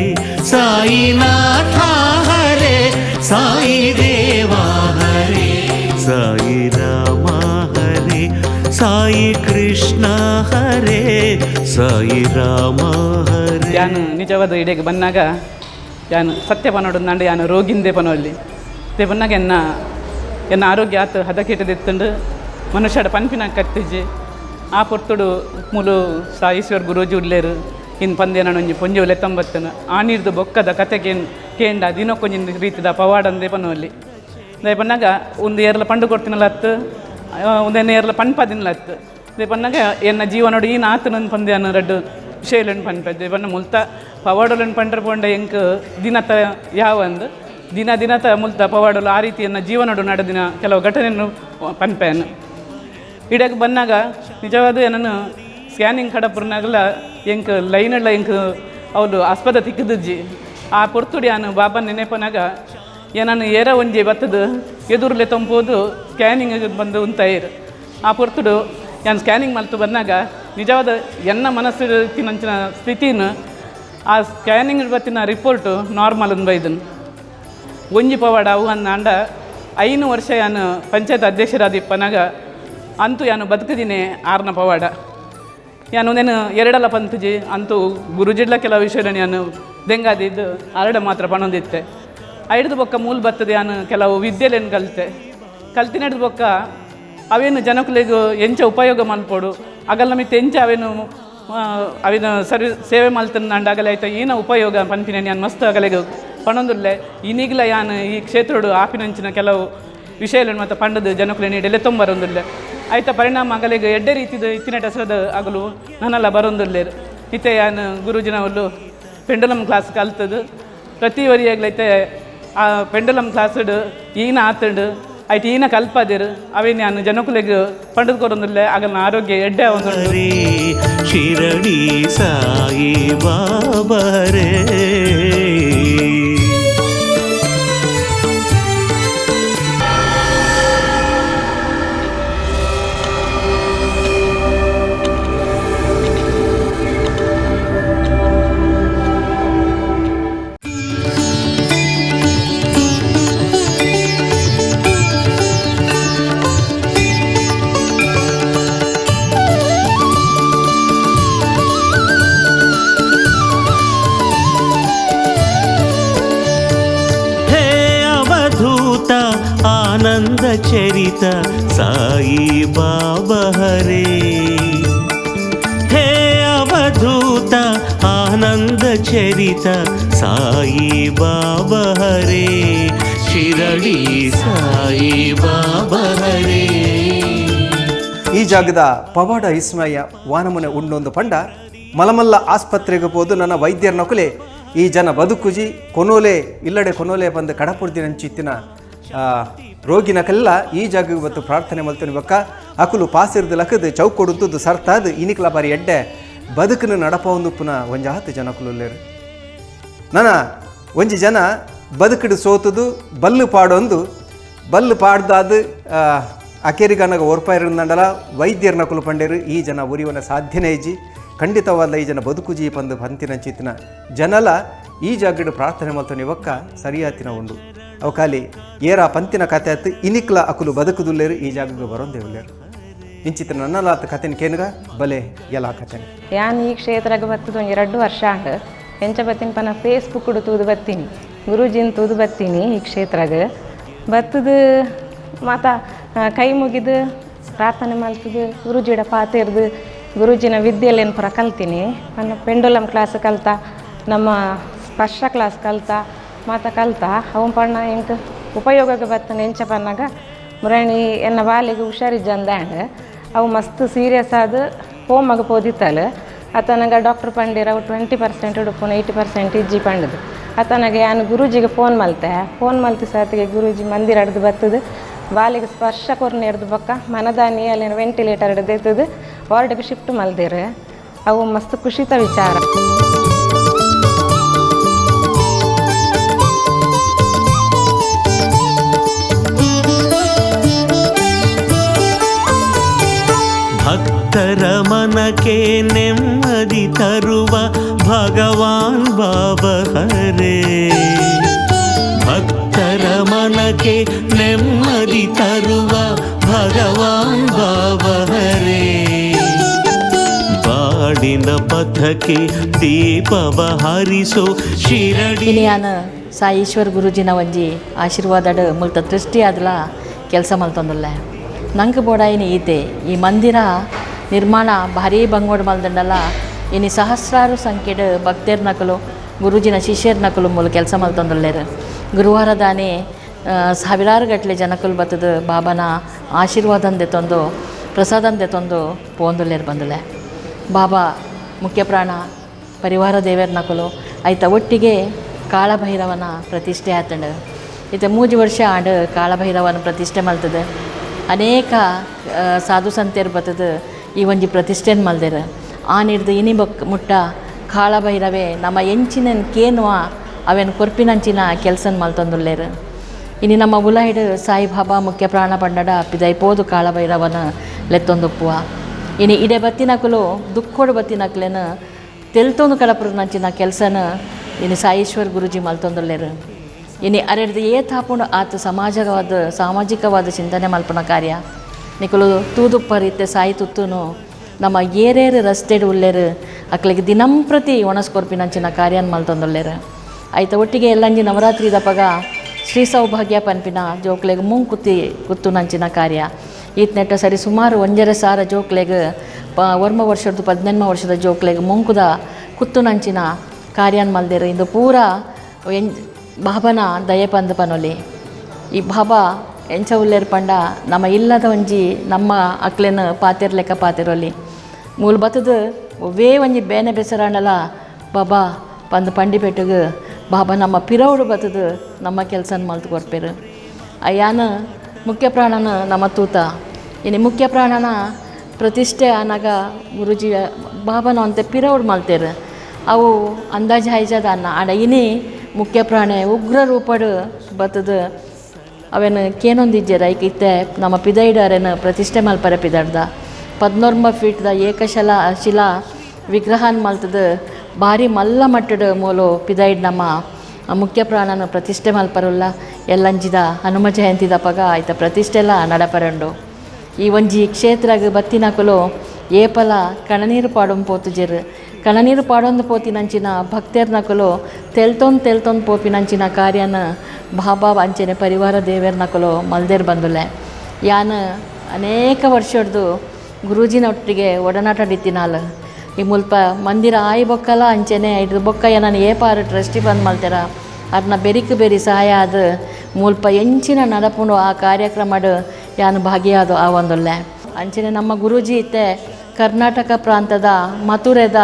ಸಾಯಿನಾಥ ಹರೇ ಸಾಯಿ ದೇವ ಹರೇ ಸಾಯಿ ರಾಮ ಹರೇ ಸಾಯಿ ಕೃಷ್ಣ ಹರೇ ಸಾಯಿ ರಾಮ ಹರೇ. ಯಾನು ನಿಜವಾದ ಇಡೆಗೆ ಬಂದಾಗ ಯಾನು ಸತ್ಯ ಪನೋಡು ನಂಡು ಯಾನು ರೋಗಿಂದೆ ಪನೋಲ್ಲಿ ದೇ ಬಂದಾಗ ಎನ್ನ ಆರೋಗ್ಯ ಆತು ಹದಕೆಟ್ಟದಿತ್ತಂಡು ಮನುಷ್ಯಡ ಪಂಪಿನ ಕತ್ತಿಜಿ ಆ ಪೊರ್ತುಡು ಮುಲು ಸಾಯಿಶ್ವರ್ ಗುರೂಜಿ ಉಳ್ಳೇರು ಇನ್ನು ಪಂದ್ಯ ನಾನು ಪೊಂಜಿ ಒಲೆತ್ತಂಬತ್ತನು ಆ ನೀರ್ದು ಬೊಕ್ಕದ ಕತೆಗೆ ಕೇಂಡ ದಿನಕ್ಕೊಂಜಿನ ರೀತಿದ ಪವಾಡಂದೇ ಪನೋಲ್ಲಿ ದೇ ಬಂದಾಗ ಒಂದು ಏರ್ಲ ಪಂಡು ಕೊಡ್ತೀನಲ್ಲ ಹತ್ತು ಒಂದೇನು ಏರ್ಲ ಪಂಪದಿನಲ್ಲ ಹತ್ತು ದೇ ಬಂದಾಗ ಎನ್ನ ಜೀವನೋಡು ಏನು ಆತು ನನ್ನ ಪಂದ್ಯನ ರಡ್ಡು ವಿಷಯಗಳನ್ನು ಪಂಪದ್ದೆ ಬಣ್ಣ ಮುಲ್ತ ಪವಾಡೋಲನ್ನು ಪಂಡ್ರ ಪೊಂಡ ಎಂಕ್ ದಿನತ ಯಾವಂದು ದಿನತ ಮುಲ್ತ ಪವಾಡೋಲು ಆ ರೀತಿಯನ್ನು ಜೀವನೋಡು ನಡೆದಿನ ಕೆಲವು ಘಟನೆಯನ್ನು ಪಂಪೆಯನ್ನು ಇಡಕ್ಕೆ ಬಂದಾಗ ನಿಜವಾದ ಏನನ್ನು ಸ್ಕ್ಯಾನಿಂಗ್ ಕಡಪುರ್ನಾಗಲ್ಲ ಎಂಕ್ ಲೈನಲ್ಲ ಎಂಕ್ ಅವಳು ಆಸ್ಪದ ತಿಕ್ಕದಜ್ಜಿ ಆ ಪೊರ್ತುಡಿ ನಾನು ಬಾಬಾ ನೆನೆಪನಾಗ ಏನನ್ನು ಏರ ಒಂಜಿ ಬತ್ತದು ಎದುರುಲೆ ತಂಪೋದು ಸ್ಕ್ಯಾನಿಂಗ್ ಬಂದು ಉಂತಾಯಿರು ಆ ಪೊರ್ತುಡು ನಾನು ಸ್ಕ್ಯಾನಿಂಗ್ ಮಲ್ತು ಬಂದಾಗ ನಿಜವಾದ ಎನ್ನ ಮನಸ್ಸಿನ ಸ್ಥಿತಿನ ಆ ಸ್ಕ್ಯಾನಿಂಗ್ ಬತ್ತಿನ ರಿಪೋರ್ಟು ನಾರ್ಮಲ್ ಒಂದು ಬೈದನು ಒಂಜಿ ಪವಾಡ ಅವು ಅಂದ 5 ವರ್ಷ ಯಾನು ಪಂಚಾಯತ್ ಅಧ್ಯಕ್ಷರಾದಿಪ್ಪನಾಗ ಅಂತೂ ಯಾನು ಬದುಕಿದ್ದೀನಿ 6ನ ಪವಾಡ ಯಾನು ಒಂದೇನು 2 ಪಂತುಜಿ ಅಂತೂ ಗುರುಜಿಡ್ಲ ಕೆಲವು ವಿಷಯ ನಾನು ದೆಂಗಾದಿದ್ದು 2 ಮಾತ್ರ ಪಣೊಂದಿತ್ತೆ 5 ಬೊಕ್ಕ ಮೂಲ ಬರ್ತದೆ ಯಾನು ಕೆಲವು ವಿದ್ಯೆಲೇನು ಕಲ್ತಿನಡ್ದು ಬೊಕ್ಕ ಅವೇನು ಜನಕ್ಕಲಿಗೂ ಎಂಚ ಉಪಯೋಗ ಮಲ್ಪೋಡು ಆಗಲ್ಲ ಮಿತ್ತು ಎಂಚ ಅವೇನು ಸೇವೆ ಮಲ್ತಂದು ಆಗಲೇ ಆಯ್ತು ಏನೋ ಉಪಯೋಗ ಪನ್ಪಿನ ನಾನು ಮಸ್ತ್ ಆಗಲೆಗೆ ಪಣೊಂದುಲ್ಲೆ ಇನ್ನೀಗಲ ಯಾನು ಈ ಕ್ಷೇತ್ರಡು ಆಪಿನಂಚಿನ ಕೆಲವು ವಿಷಯಗಳನ್ನು ಮತ್ತು ಪಂಡದು ಜನಕ್ಕಲೆ ನೀಡೆಲ್ಲ ತೊಂಬರೊಂದಿಲ್ಲ ಆಯ್ತಾ ಪರಿಣಾಮ ಆಗಲೆಗೆ ಎಡ್ಡೆ ರೀತಿದು ಇತ್ತಿನ ಹೆಸರದ ಆಗಲು ನಾನೆಲ್ಲ ಬರೊಂದಿಲ್ಲೇರು ಇತ್ತೆ ಯಾನು ಗುರುಜಿನವಲ್ಲು ಪೆಂಡುಲಮ್ ಕ್ಲಾಸ್ ಕಲ್ತದು ಪ್ರತಿ ವರಿಯಾಗ್ಲೈತೆ ಆ ಪೆಂಡುಲಮ್ ಕ್ಲಾಸ್ಡು ಈನ ಆತಡು ಆಯ್ತು ಈನ ಕಲ್ಪದಿರು ಅವೇನು ನಾನು ಜನಕ್ಕಲೆಗೆ ಪಂಡದು ಕೊರೊಂದಿಲ್ಲ ಆಗಲ್ಲ ಆರೋಗ್ಯ ಎಡ್ಡೆ ಒಂದು ಶಿರಡಿ ಸಾಯಿ ಬಾಬರೇ ಆನಂದ ಚರಿತ ಸಾಯಿ ಬಾಬಾ ಹರೇ ಹೇ ಅವಧೂತ ಆನಂದ ಚರಿತ ಸಾಯಿ ಬಾಬಾ ಹರೇ ಶಿರಡಿ ಸಾಯಿ ಬಾಬಾ ಹರೇ. ಈ ಜಾಗದ ಪವಾಡ ಇಸ್ಮಯ್ಯ ವಾನಮನೆ ಉಂಡೊಂದು ಪಂಡ ಮಲಮಲ್ಲ ಆಸ್ಪತ್ರೆಗೆ ಹೋದು ನನ್ನ ವೈದ್ಯರ ನಕುಲೆ ಈ ಜನ ಬದುಕುಜಿ ಕೊನೋಲೆ ಇಲ್ಲಡೆ ಕೊನೋಲೆ ಬಂದು ಕಡಪುಡ್ದಿನಂಚಿತ್ತಿನ ರೋಗಿನಕಲ್ಲ ಈ ಜಾಗಕ್ಕೆ ಬತ್ತು ಪ್ರಾರ್ಥನೆ ಮಲ್ತನಿ ಬಕ್ಕ ಅಕುಲು ಪಾಸಿರ್ದು ಲಕ್ಕದು ಚೌಕೊಡುತ್ತದ್ದು ಸರ್ತಾದು ಇನಿಕ್ಲ ಬಾರಿ ಎಡ್ಡೆ ಬದುಕನ್ನು ನಡಪ ಒಂದು ಪುನಃ ಒಂಜ 10 ಜನಕುಲೇರು ನನ್ನ ಒಂಜಿ ಜನ ಬದುಕಿಡು ಸೋತದು ಬಲ್ಲು ಪಾಡೊಂದು ಬಲ್ಲು ಪಾಡ್ದಾದು ಅಕೇರಿಗನಗ ಓರ್ಪಾಯಿರಂದಲ ವೈದ್ಯರ ನಕುಲು ಪಂಡೇರು ಈ ಜನ ಉರಿವನ ಸಾಧ್ಯನೇ ಇಜ್ಜಿ ಖಂಡಿತವಾದ ಈ ಜನ ಬದುಕುಜಿ ಪಂದು ಪಂತಿನ ಚಿತ್ತಿನ ಜನಲ ಈ ಜಾಗಡು ಪ್ರಾರ್ಥನೆ ಮಲ್ತನಿ ಒಕ್ಕ ಸರಿಯಾತಿನ ಉಂಡು ಅವಕಾಲಿ ಏರ ಪಂತಿನ ಕತೆ ಆಯ್ತು ಇನಿಕ್ಲ ಅಕುಲು ಬದುಕುದುಲ್ಲೇರು ಈ ಜಾಗಕ್ಕೆ ಬರೋಂದೇವುಲ್ಲೇರು ಇಂಚಿತ ನನ್ನಲಾತ ಕತೆನ ಕೇನುಗ ಬಲೆ ಎಲ್ಲ ಕತೆನೆ ಯಾನ್ ಈ ಕ್ಷೇತ್ರಕ್ಕೆ ಬತ್ತದು ಒಂದು 2 ವರ್ಷ ಆಗ ಎಂಚ ಬತ್ತೀನಿ ಪನ ಫೇಸ್ಬುಕ್ ತೂದು ಬತ್ತೀನಿ ಗುರೂಜಿನ ತೂದು ಬತ್ತೀನಿ ಈ ಕ್ಷೇತ್ರಗೆ ಬತ್ತದು ಮಾತ ಕೈ ಮುಗಿದು ಪ್ರಾರ್ಥನೆ ಮಲ್ತದು ಗುರೂಜಿಡ ಪಾತೆರ್ದು ಗುರೂಜಿನ ವಿದ್ಯೆಲೇನು ಪುರ ಕಲ್ತೀನಿ ನನ್ನ ಪೆಂಡುಲಮ್ ಕ್ಲಾಸ್ ಕಲ್ತ ನಮ್ಮ ಸ್ಪರ್ಶ ಕ್ಲಾಸ್ ಕಲ್ತ ಮಾತ ಕಲ್ತ ಅವನ ಪಣ್ಣ ಎಂಕ್ ಉಪಯೋಗಕ್ಕೆ ಬತ್ತಾನೆ ಎಂಚ ಪನ್ನಾಗ ಮುರಣಿ ಎನ್ನ ಬಾಲಿಗೆ ಹುಷಾರಿಜ್ಜಂದಾಂಡ್ ಅವು ಮಸ್ತ್ ಸೀರಿಯಸ್ ಆದ ಹೋಮಗ ಪೋದಿತ್ತಲ್ಲ ಆತನಗ ಡಾಕ್ಟರ್ ಪಂಡಿರ ಅವು 20% ಉಡುಪುನ 80% ಇಜ್ಜಿ ಪಂಡದು ಆತನಗೆ ನಾನು ಗುರೂಜಿಗೆ ಫೋನ್ ಮಲ್ತಿ ಸಾತಿಗೆ ಗುರೂಜಿ ಮಂದಿರ ಹಿಡ್ದು ಬರ್ತದೆ ಬಾಲಿಗೆ ಸ್ಪರ್ಶ ಕೊರ್ನೆ ಹಿಡ್ದು ಬಕ್ಕ ಮನದಾನಿ ಅಲ್ಲಿನ ವೆಂಟಿಲೇಟರ್ ಹಿಡ್ದು ಎತ್ತದು ವಾರ್ಡ್ಗೆ ಶಿಫ್ಟ್ ಮಲ್ದಿರು ಅವು ಮಸ್ತ್ ಖುಷಿತ ವಿಚಾರ. ಭಕ್ತರ ಮನಕ್ಕೆ ನೆಮ್ಮದಿ ತರುವ ಭಗವಾನ್ ಬಾಬಾ ಹರೇ, ಭಕ್ತರ ಮನಕ್ಕೆ ನೆಮ್ಮದಿ ತರುವ ಭಗವಾನ್ ಬಾಬಾ ಹರೇ, ಬಾಡಿನ ಪಥಕ್ಕೆ ದೀಪವ ಹರಿಸೋ ಶಿರಡಿ. ನಾನು ಸಾಯೀಶ್ವರ್ ಗುರೂಜಿನ ಒಂಜಿ ಆಶೀರ್ವಾದಡ್ ಮುಲ್ತ ದೃಷ್ಟಿ ಆದಲ ಕೆಲಸ ಮಲ್ತೊಂದುಲ್ಲೆ ನಂಗೆ ಬೋಡಾಯಿನಿ ಈತೆ ಈ ಮಂದಿರ ನಿರ್ಮಾಣ ಭಾರಿ ಬಂಗೋಡ್ ಮಲ್ದಂಡಲ್ಲ ಇನ್ನು ಸಹಸ್ರಾರು ಸಂಖ್ಯೆಡ್ ಭಕ್ತರ್ ನಕಲು ಗುರೂಜಿನ ಶಿಷ್ಯರ ನಕಲು ಮೂಲ ಕೆಲಸ ಮಲ್ತೊಂದುಲ್ಲೇರು. ಗುರುವಾರ ದಾನಿ ಸಾವಿರಾರು ಗಟ್ಟಲೆ ಜನಕಲು ಬತ್ತದ ಬಾಬಾನ ಆಶೀರ್ವಾದಂದೆ ತಂದು ಪ್ರಸಾದಂದೆ ತಂದು ಪೋಂದುಲ್ಲೇರು ಬಂದಲೆ. ಬಾಬಾ ಮುಖ್ಯ ಪ್ರಾಣ ಪರಿವಾರ ದೇವರ ನಕಲು ಆಯ್ತ ಒಟ್ಟಿಗೆ ಕಾಳಭೈರವನ ಪ್ರತಿಷ್ಠೆ ಆತಂಡು ಈತ 3 ವರ್ಷ ಆಂಡ್ ಕಾಳಭೈರವನ ಪ್ರತಿಷ್ಠೆ ಮಲ್ತದೆ. ಅನೇಕ ಸಾಧು ಸಂತೆಯರು ಬರ್ತದೆ ಈ ಒಂಜಿ ಪ್ರತಿಷ್ಠೆನ ಮಲ್ದೇರು ಆ ಹಿಡ್ದು ಇನಿ ಮುಟ್ಟ ಕಾಳಭೈರವೇ ನಮ್ಮ ಎಂಚಿನ ಕೇನುವ ಅವೇನು ಕೊರ್ಪಿನಂಚಿನ ಕೆಲಸನ ಮಲ್ತೊಂದುಲ್ಲೇರು. ಇನ್ನು ನಮ್ಮ ಉಲಾಯ್ಡ್ ಸಾಯಿಬಾಬಾ ಮುಖ್ಯ ಪ್ರಾಣ ಪಂಡಡ ಪಿದೈಪೋದು ಕಾಳಭೈರವನ ಲೆತ್ತೊಂದುಪ್ಪುವ ಇನ್ನು ಇಡೆ ಬತ್ತಿನಕಲು ದುಃಖೋಡು ಬತ್ತಿನಕ್ಲೇನ ತೆಲ್ತೊಂದು ಕಡಪುರನಂಚಿನ ಕೆಲಸನ ಇನ್ನು ಸಾಯೀಶ್ವರ್ ಗುರೂಜಿ ಮಲ್ತೊಂದುಲ್ಲೇರು. ಇನ್ನು ಅರೆಡ್ದು ಏತಾಪುಂಡು ಆತ ಸಾಮಾಜಿಕವಾದ ಚಿಂತನೆ ಮಲ್ಪನ ಕಾರ್ಯ ನಿಕಲು ತೂದುಪ್ಪರಿತ್ತೆ ಸಾಯಿ ತುತ್ತುನು ನಮ್ಮ ಏರೇರು ರಸ್ತೆಡು ಉಲ್ಲೇರು ಅಕ್ಲಿಗೆ ದಿನಂಪ್ರತಿ ಒಣಸ್ಕೊರ್ಪಿನಂಚಿನ ಕಾರ್ಯನ ಮಲ್ತೊಂದುಲ್ಲೇರು. ಆಯ್ತ ಒಟ್ಟಿಗೆ ಎಲ್ಲಂಜಿ ನವರಾತ್ರಿ ದಪ್ಪಗ ಶ್ರೀ ಸೌಭಾಗ್ಯ ಪನ್ಪಿನ ಜೋಕ್ಲೆಗೆ ಕುತ್ತು ನಂಚಿನ ಕಾರ್ಯ ಈತ ನೆಟ್ಟ ಸರಿ ಸುಮಾರು 1,500 ಜೋಕ್ಲೆಗೆ ವರ್ಮ ವರ್ಷದ 18 ವರ್ಷದ ಜೋಕ್ಲೆಗೆ ಮುಂಕುದ ಕುತ್ತು ನಂಚಿನ ಕಾರ್ಯನ ಮಲ್ದೇರು. ಇಂದು ಪೂರ ಬಾಬನ ದಯೆ ಪಂದು ಪನೊಲಿ ಈ ಬಾಬಾ ಎಂಚ ಉಲ್ಲೇರು ಪಂಡ ನಮ್ಮ ಇಲ್ಲದ ಒಂಜಿ ನಮ್ಮ ಅಕ್ಲೆನ ಪಾತೆರ್ ಲೆಕ್ಕ ಪಾತೆರೊಲಿ ಮೂಲ ಬತ್ತದು ಒವ್ವೇ ಒಂಜಿ ಬೇನೆ ಬೆಸರಾಣಲ ಬಾಬಾ ಪಂದು ಪಂಡಿ ಪೆಟ್ಟುಗು ಬಾಬಾ ನಮ್ಮ ಪಿರೌಡು ಬತ್ತದು ನಮ್ಮ ಕೆಲಸನ ಮಲ್ತು ಕೊರ್ಪೇರು. ಅಯ್ಯಾನ ಮುಖ್ಯ ಪ್ರಾಣನ ನಮ್ಮ ತೂತ ಇನ್ನು ಮುಖ್ಯ ಪ್ರಾಣನ ಪ್ರತಿಷ್ಠೆ ಆನಾಗ ಗುರೂಜಿ ಬಾಬನ ಅಂತೆ ಪಿರೌಡು ಮಲ್ತೇರು ಅವು ಅಂದಾಜು ಹೈಜದ ಅನ್ನ ಆಡ ಇನಿ ಮುಖ್ಯ ಪ್ರಾಣೆ ಉಗ್ರ ರೂಪಡು ಬತ್ತದು ಅವೇನು ಕೇನೊಂದಿಜ್ಜರ ಈಕಿತ್ತೆ ನಮ್ಮ ಪಿದೈಡರೇನು ಪ್ರತಿಷ್ಠೆ ಮಲ್ಪರೆ ಪಿದಾಡ್ದ 14 ಫೀಟ್ದ ಶಿಲಾ ವಿಗ್ರಹನ ಮಲ್ತದು ಭಾರಿ ಮಲ್ಲ ಮಟ್ಟದ ಮೂಲು ಪಿದೈಡ್ ನಮ್ಮ ಮುಖ್ಯ ಪ್ರಾಣನ ಪ್ರತಿಷ್ಠೆ ಮಲ್ಪರುಲ್ಲ ಎಲ್ಲಂಜಿದ ಹನುಮ ಜಯಂತಿ ದಪ್ಪಗ ಆಯ್ತ ಪ್ರತಿಷ್ಠೆ ಎಲ್ಲ ನಡಪರಂಡು. ಈ ಒಂಜಿ ಕ್ಷೇತ್ರಗ ಬತ್ತಿನಕಲು ಏಪಲ ಕಣನೀರು ಪಾಡೊಂ ಪೋತುಜೆರು ಕಣನೀರು ಪಾಡೊಂದು ಪೋತಿನಂಚಿನ ಭಕ್ತರ್ನಕಲು ತೆಲ್ತೊಂದು ಪೋಪಿನಂಚಿನ ಕಾರ್ಯನ ಬಾಬಾ ಅಂಚೆನೆ ಪರಿವಾರ ದೇವರ್ನಕಲು ಮಲ್ದೇರು ಬಂದುಲೆ. ಯಾನ ಅನೇಕ ವರ್ಷದ್ದು ಗುರೂಜಿನೊಟ್ಟಿಗೆ ಒಡನಾಟ ಡಿತ್ತಿನಾಲ್ ಈ ಮುಲ್ಪ ಮಂದಿರ ಆಯಿ ಬೊಕ್ಕಲ ಅಂಚೆನೆ ಇದ್ರ ಬೊಕ್ಕ ಏನನ್ನು ಏಪಾರು ಟ್ರಸ್ಟಿ ಬಂದು ಮಲ್ತಾರ ಅದನ್ನ ಬೆರಿ ಸಹಾಯ ಆದ ಮುಲ್ಪ ಎಂಚಿನ ನಡಪುಂಡು ಆ ಕಾರ್ಯಕ್ರಮಡು ಯಾನು ಭಾಗಿಯಾದ ಆ ಒಂದೊಲ್ಲೆ ಅಂಚೆನೆ ನಮ್ಮ ಗುರೂಜಿ ಇತ್ತೆ ಕರ್ನಾಟಕ ಪ್ರಾಂತದ ಮಥುರೆದ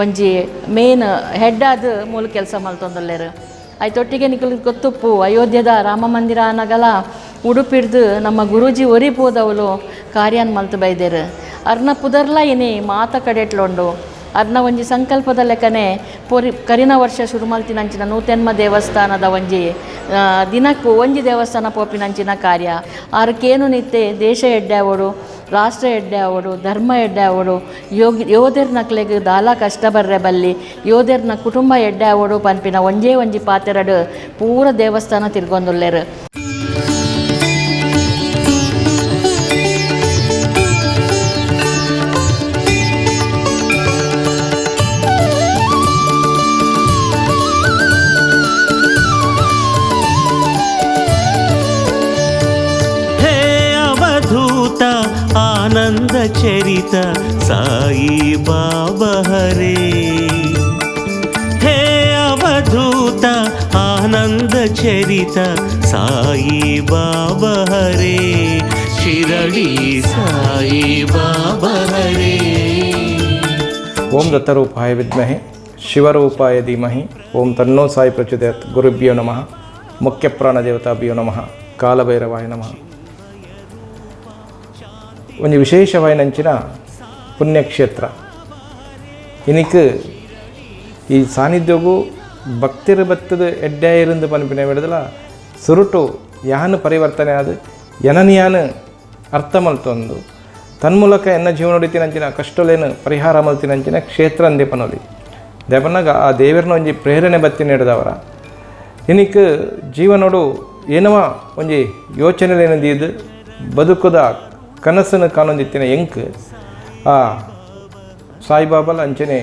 ಒಂಜಿ ಮೇನ್ ಹೆಡ್ ಆದ ಮೂಲ ಕೆಲಸ ಮಲ್ತೊಂದಲ್ಲೇರು. ಆಯ್ತೊಟ್ಟಿಗೆ ನಿಕಲ್ ಗೊತ್ತುಪ್ಪು ಅಯೋಧ್ಯದ ರಾಮ ಮಂದಿರ ಅನ್ನಗಲ ಉಡುಪಿಡ್ದು ನಮ್ಮ ಗುರೂಜಿ ಒರಿಪೋದವಳು ಕಾರ್ಯನ ಮಲ್ತು ಬೈದೇರು ಅರ್ನ ಪುದರ್ಲ ಏನಿ ಮಾತ ಕಡೆಟ್ಲೊಂಡು ಅರ್ನ ಒಂಜಿ ಸಂಕಲ್ಪದ ಲೆಕ್ಕನೆ ಕರಿನ ವರ್ಷ ಶುರು ಮಲ್ತಿನಂಚಿನ ನೂತೆನ್ಮ ದೇವಸ್ಥಾನದ ಒಂಜಿ ದಿನಕ್ಕೂ ಒಂಜಿ ದೇವಸ್ಥಾನ ಪೋಪಿನಂಚಿನ ಕಾರ್ಯ ಆರ್ಕೇನು ನಿತ್ತೆ ದೇಶ ಎಡ್ಡೆ ಆವಡು ರಾಷ್ಟ್ರ ಎಡ್ಡೆ ಆವಡು ಧರ್ಮ ಎಡ್ಡೆ ಆವಡು ಯೋಧರ ನಕ್ಲೆಗೆ ದಾಲ ಕಷ್ಟ ಬರ್ರೆ ಬಲ್ಲಿ ಯೋಧರ್ನ ಕುಟುಂಬ ಎಡ್ಡೆ ಆವಡು ಪನ್ಪಿನ ಒಂಜಿ ಪಾತೆರಡು ಪೂರ ದೇವಸ್ಥಾನ ತಿರ್ಗೊಂದುಲ್ಲೇರು. ಆನಂದ ಚರಿತ ಸಾಯಿ ಬಾಬಾ ಹರೇ, ಹೇ ಅವಧೂತ ಆನಂದ ಆನಂದ ಚರಿತ ಸಾಯಿ ಬಾಬಾ ಹರೇ ಶಿರಡಿ ಸಾಯಿ ಬಾಬಾ ಹರೇ. ಓಂ ದತ್ತರೂಪಾಯ ವಿದ್ಮಹೆ ಶಿವರೂಪಾಯ ಧೀಮಹಿ ಓಂ ತನ್ನೋ ಸಾಯಿ ಪ್ರಚೋದಯಾತ್. ಗುರುಭ್ಯೋ ನಮಃ. ಮುಖ್ಯ ಪ್ರಾಣದೇವತಾಭ್ಯೋ ನಮಃ. ಕಾಲಭೈರವಾಯ ನಮಃ. ಒಂದು ವಿಶೇಷವಾಯಿನಂಚಿನ ಪುಣ್ಯಕ್ಷೇತ್ರ ಇನಿಕ್ ಈ ಸಾನ್ನಿಧ್ಯಗೂ ಭಕ್ತಿರ ಬತ್ತದ ಎಡ್ಡೆ ಇருந்து ಪನ್ಪಿನ ಬಿಡದಲ್ಲ ಸುರುಟು ಯಾನು ಪರಿವರ್ತನೆ ಆದ ಎನನಿ ಯಾನು ಅರ್ಥ ಮಲ್ತೊಂದು ತನ್ಮೂಲಕ ಎನ್ನ ಜೀವನ ಹೊಡಿತೀನಂಚಿನ ಕಷ್ಟಲೇನು ಪರಿಹಾರ ಮಲ್ತಿನಂಚಿನ ಕ್ಷೇತ್ರ ಅಂದೇ ಪನೋಲಿ ದೇವನಾಗ ಆ ದೇವರನ್ನ ಒಂಜಿ ಪ್ರೇರಣೆ ಬತ್ತಿ ನೀಡಿದವರ ಇನಿಕ್ ಜೀವನೋಡು ಏನವ ಒಂಜಿ ಯೋಚನೆಲೇನದು ಬದುಕುದ ಕನಸನ್ನು ಕಾಣೊಂದಿತ್ತಿನ ಎಂಕ್ ಆ ಸಾಯಿಬಾಬಾಲ ಅಂಚನೆ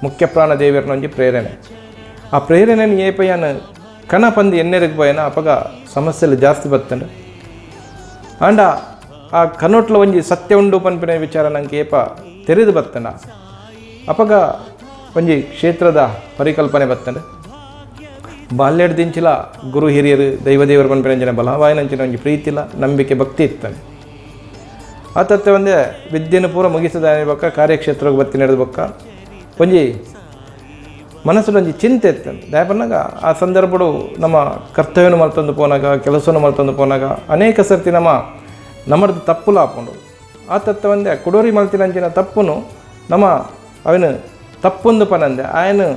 ಮುಖ್ಯ ಪ್ರಾಣ ದೇವರನ್ನ ಒಂಜಿ ಪ್ರೇರಣೆ. ಆ ಪ್ರೇರಣೆನ ಏಪಯ್ಯನ ಕಣ ಪಂದು ಎಣ್ಣೆರಿಗೆ ಪೋಯನ ಅಪಗ ಸಮಸ್ಯೆಲು ಜಾಸ್ತಿ ಬತ್ತಂಡು ಆಂಡ ಆ ಕನ್ನೋಟ್ಲ ಒಂಜಿ ಸತ್ಯ ಉಂಡು ಪನ್ಪಿನ ವಿಚಾರ ನಂಗೆ ಏಪ ತೆರೆದು ಬತ್ತಂಡ ಅಪಗ ಒಂಜಿ ಕ್ಷೇತ್ರದ ಪರಿಕಲ್ಪನೆ ಬತ್ತಂಡು. ಬಾಲ್ಯಡ್ದಿಂಚಿಲ ಗುರು ಹಿರಿಯರು ದೈವದೇವರು ಪನ್ಪಿನಂಚಿನ ಬಲವಾಯಿನಂಚಿನ ಒಂಜಿ ಪ್ರೀತಿಲ ನಂಬಿಕೆ ಭಕ್ತಿ ಇತ್ತಂಡು. ಆ ತತ್ವ ಒಂದೇ ವಿದ್ಯೆಯನ್ನು ಪೂರ ಮುಗಿಸದ ಬಕ್ಕ ಕಾರ್ಯಕ್ಷೇತ್ರಕ್ಕೆ ಬತ್ತಿ ನಡೆದ ಬಕ್ಕ ಒಂಜಿ ಮನಸ್ಸಲ್ಲಿ ಒಂಜಿ ಚಿಂತೆ ಇತ್ತಂದು ದಯಪನ್ನಾಗ ಆ ಸಂದರ್ಭಡು ನಮ್ಮ ಕರ್ತವ್ಯನ ಮಲ್ತಂದು ಪೋನಾಗ ಕೆಲಸವನ್ನು ಮಲ್ತಂದು ಪೋನಾಗ ಅನೇಕ ಸರ್ತಿ ನಮ್ಮದು ತಪ್ಪುಲ ಹಾಕೊಂಡು ಆ ತತ್ವ ಒಂದೇ ಕುಡೋರಿ ಮಲ್ತಿನಂಚಿನ ತಪ್ಪುನು ನಮ್ಮ ಅವನು ತಪ್ಪೊಂದು ಪನಂದೆ ಆಯನು